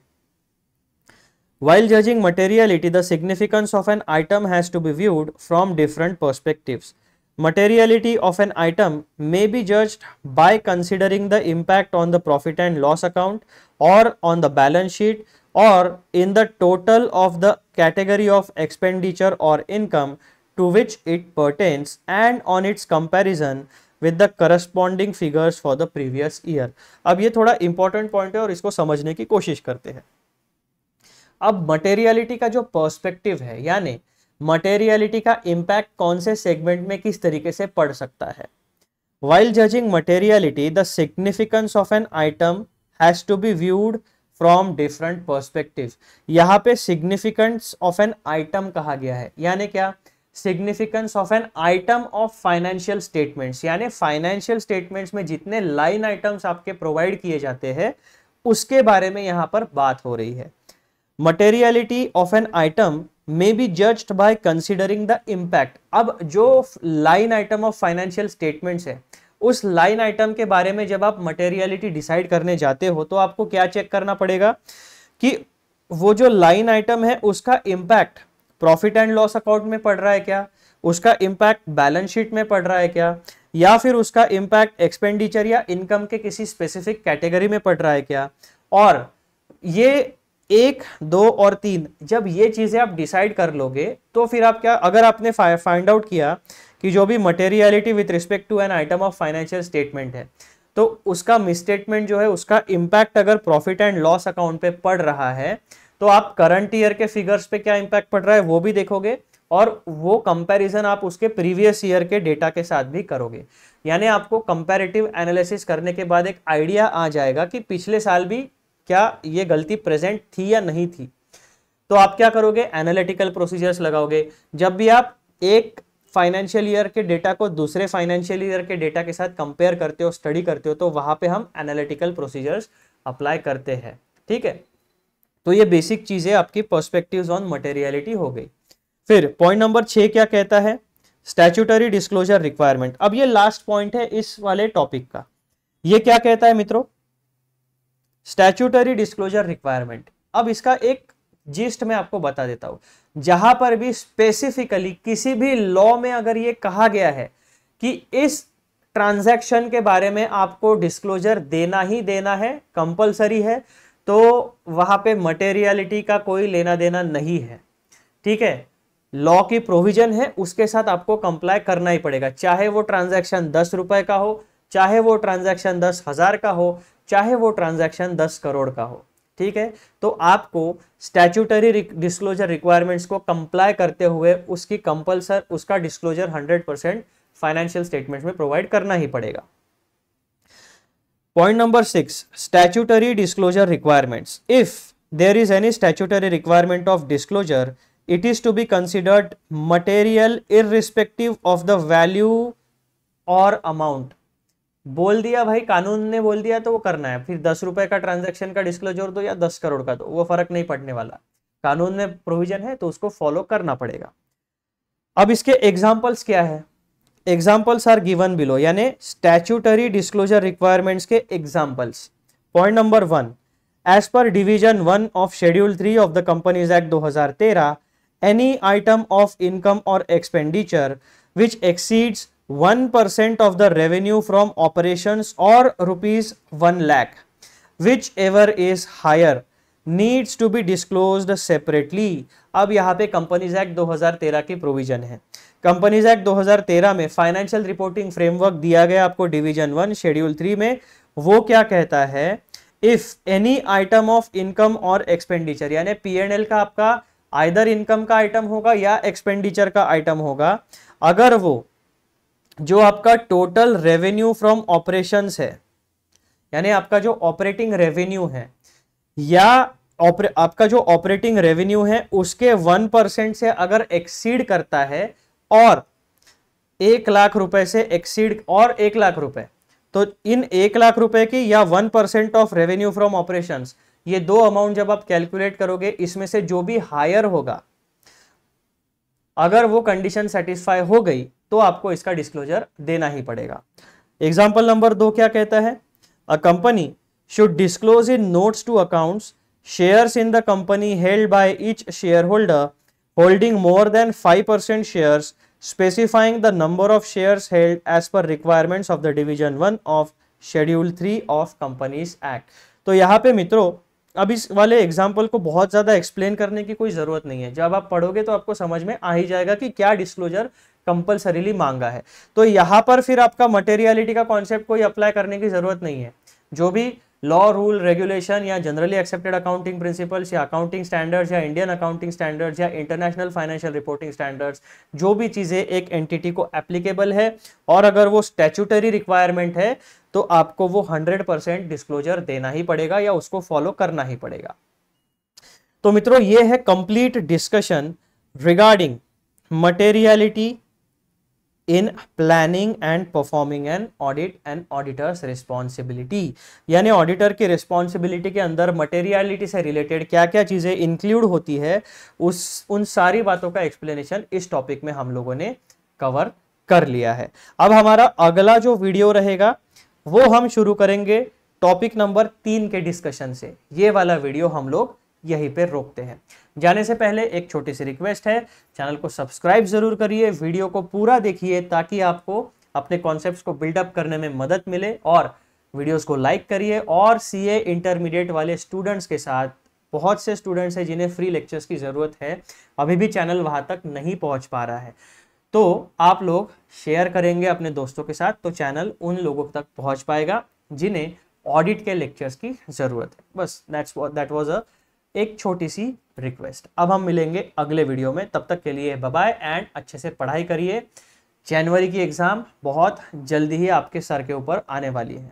A: While judging materiality, the significance of an item has to be viewed from different perspectives। Materiality of an item may be judged by considering the impact on the profit and loss account, or on the balance sheet, or in the total of the category of expenditure or income to which it pertains, and on its comparison with the corresponding figures for the previous year। अब ये थोड़ा important point है और इसको समझने की कोशिश करते हैं। अब मटेरियलिटी का जो पर्सपेक्टिव है, यानी मटेरियलिटी का इंपैक्ट कौन से सेगमेंट में किस तरीके से पड़ सकता है। While judging materiality, the significance of an item has to be viewed from different perspectives। यहाँ पे significance of an item कहा गया है, यानी क्या? Significance of N item of financial statements, यानी फाइनेंशियल स्टेटमेंट्स में जितने लाइन आइटम्स आपके प्रोवाइड किए जाते हैं उसके बारे में यहां पर बात हो रही है। Materiality of an item may be judged bye considering the impact. अब जो line item of financial statements है, उस लाइन आइटम के बारे में जब आप मटेरियलिटी डिसाइड करने जाते हो तो आपको क्या चेक करना पड़ेगा कि वो जो लाइन आइटम है उसका impact profit and loss account में पड़ रहा है क्या, उसका इम्पैक्ट बैलेंस शीट में पड़ रहा है क्या, या फिर उसका इम्पैक्ट एक्सपेंडिचर या इनकम के किसी स्पेसिफिक कैटेगरी में पड़ रहा है क्या। और ये 1, 2 और 3 जब ये चीजें आप डिसाइड कर लोगे तो फिर आप क्या, अगर आपने फाइंड आउट किया कि जो भी materiality with respect to an item of financial statement है तो उसका मिसस्टेटमेंट जो है उसका इम्पैक्ट अगर प्रॉफिट एंड लॉस अकाउंट पे पड़ रहा है तो आप करंट ईयर के फिगर्स पे क्या इंपैक्ट पड़ रहा है वो भी देखोगे, और वो कंपैरिजन आप उसके प्रीवियस ईयर के डेटा के साथ भी करोगे। यानी आपको कंपैरेटिव एनालिसिस करने के बाद एक आइडिया आ जाएगा कि पिछले साल भी क्या ये गलती प्रेजेंट थी या नहीं थी। तो आप क्या करोगे, एनालिटिकल प्रोसीजर्स लगाओगे। जब भी आप एक फाइनेंशियल ईयर के डेटा को दूसरे फाइनेंशियल ईयर के डेटा के साथ कंपेयर करते हो, स्टडी करते हो, तो वहां पे हम एनालिटिकल प्रोसीजर्स अप्लाई करते हैं। ठीक है, तो ये बेसिक चीजें आपकी पर्सपेक्टिव्स ऑन मटेरियलिटी हो गई। फिर पॉइंट नंबर 6 क्या कहता है, स्टैट्यूटरी डिस्क्लोजर रिक्वायरमेंट। अब ये लास्ट पॉइंट है इस वाले टॉपिक का। ये क्या कहता है मित्रों, स्टैट्यूटरी डिस्क्लोजर रिक्वायरमेंट। अब इसका एक जिस्ट मैं आपको बता देता हूं। जहां पर भी स्पेसिफिकली किसी भी लॉ में अगर ये कहा गया है कि इस ट्रांजैक्शन के बारे में आपको डिस्क्लोजर देना ही देना है, कंपलसरी है, तो वहां पे मटेरियलिटी का कोई लेना देना नहीं है। ठीक है, लॉ की प्रोविजन है, उसके साथ आपको कंप्लाई करना ही पड़ेगा, चाहे वो ट्रांजैक्शन 10 रुपए का हो, चाहे वो ट्रांजैक्शन 10,000 का हो, चाहे वो ट्रांजैक्शन 10 करोड़ का हो। ठीक है, तो आपको स्टैट्यूटरी डिस्क्लोजर रिक्वायरमेंट्स को कंप्लाई करते हुए उसका डिस्क्लोजर 100% फाइनेंशियल स्टेटमेंट्स में प्रोवाइड करना ही पड़ेगा। Point number 6, statutory disclosure requirements. If there is any statutory requirement of disclosure, it is to be considered material irrespective of the value or amount। बोल दिया भाई, कानून ने बोल दिया तो वो करना है। फिर 10 रुपए का ट्रांजैक्शन का डिस्क्लोजर दो या 10 करोड़ का दो, वो फर्क नहीं पड़ने वाला। कानून में प्रोविजन है तो उसको फॉलो करना पड़ेगा। अब इसके एग्जांपल्स क्या है, एग्जांपल्स आर गिवन बिलो, यानी स्टैट्यूटरी डिस्क्लोजर रिक्वायरमेंट्स के examples. Point number 1, as per division 1 of schedule 3 of the companies act 2013, any item of income or expenditure which exceeds 1% of the revenue from operations or rupees 1 lakh, whichever is higher, needs to be disclosed separately। अब यहाँ पे companies act 2013 की provision है। Companies act 2013 में financial reporting framework दिया गया आपको division 1 schedule 3 में। वो क्या कहता है, if any item of income और एक्सपेंडिचर, यानी P&L का आपका आइदर इनकम का आइटम होगा या एक्सपेंडिचर का आइटम होगा, अगर वो जो आपका टोटल रेवेन्यू फ्रॉम ऑपरेशंस है, यानी आपका जो ऑपरेटिंग रेवेन्यू है या आपका जो ऑपरेटिंग रेवेन्यू है उसके 1% से अगर एक्सीड करता है और 1 लाख रुपए से एक्सीड और 1 लाख रुपए, तो इन 1 लाख रुपए की या 1% ऑफ रेवेन्यू फ्रॉम ऑपरेशंस, ये दो अमाउंट जब आप कैलकुलेट करोगे, इसमें से जो भी हायर होगा, अगर वो कंडीशन सेटिस्फाई हो गई तो आपको इसका डिस्क्लोजर देना ही पड़ेगा। एग्जांपल नंबर 2 क्या कहता है, a company should disclose in notes to accounts shares in the company held by each shareholder holding more than 5% shares, specifying the number of shares held as per requirements of the division 1 of schedule 3 of companies act. तो यहाँ पे मित्रों, अब इस वाले example को बहुत ज्यादा एक्सप्लेन करने की कोई जरूरत नहीं है। जब आप पढ़ोगे तो आपको समझ में आ ही जाएगा कि क्या डिस्क्लोजर कंपलसरीली मांगा है। तो यहाँ पर फिर आपका मटेरियलिटी का कॉन्सेप्ट कोई अप्लाई करने की जरूरत नहीं है। जो भी लॉ, रूल, रेगुलेशन या जनरली एक्सेप्टेड अकाउंटिंग प्रिंसिपल्स या अकाउंटिंग स्टैंडर्ड्स या इंडियन अकाउंटिंग स्टैंडर्ड्स या इंटरनेशनल फाइनेंशियल रिपोर्टिंग स्टैंडर्ड्स, जो भी चीजें एक एंटिटी को एप्लीकेबल है और अगर वो स्टैट्यूटरी रिक्वायरमेंट है तो आपको वो 100% डिस्क्लोजर देना ही पड़ेगा या उसको फॉलो करना ही पड़ेगा। तो मित्रों, ये है complete discussion regarding materiality in planning and performing an audit and auditors responsibility, यानी ऑडिटर की रिस्पॉन्सिबिलिटी के अंदर मटेरियलिटी से रिलेटेड क्या क्या चीजें इंक्लूड होती है, उन सारी बातों का एक्सप्लेनेशन इस टॉपिक में हम लोगों ने कवर कर लिया है। अब हमारा अगला जो वीडियो रहेगा वो हम शुरू करेंगे टॉपिक नंबर 3 के डिस्कशन से। ये वाला वीडियो हम लोग यहीं पे रोकते हैं। जाने से पहले एक छोटी सी रिक्वेस्ट है, चैनल को सब्सक्राइब जरूर करिए, वीडियो को पूरा देखिए ताकि आपको अपने कॉन्सेप्ट्स को बिल्डअप करने में मदद मिले, और वीडियोस को लाइक करिए। और सीए इंटरमीडिएट वाले स्टूडेंट्स के साथ, बहुत से स्टूडेंट्स हैं जिन्हें फ्री लेक्चर्स की जरूरत है, अभी भी चैनल वहां तक नहीं पहुंच पा रहा है, तो आप लोग शेयर करेंगे अपने दोस्तों के साथ तो चैनल उन लोगों तक पहुंच पाएगा जिन्हें ऑडिट के लेक्चर्स की जरूरत है। बस दैट वाज एक छोटी सी रिक्वेस्ट। अब हम मिलेंगे अगले वीडियो में, तब तक के लिए बाय बाय एंड अच्छे से पढ़ाई करिए। जनवरी की एग्ज़ाम बहुत जल्दी ही आपके सर के ऊपर आने वाली है।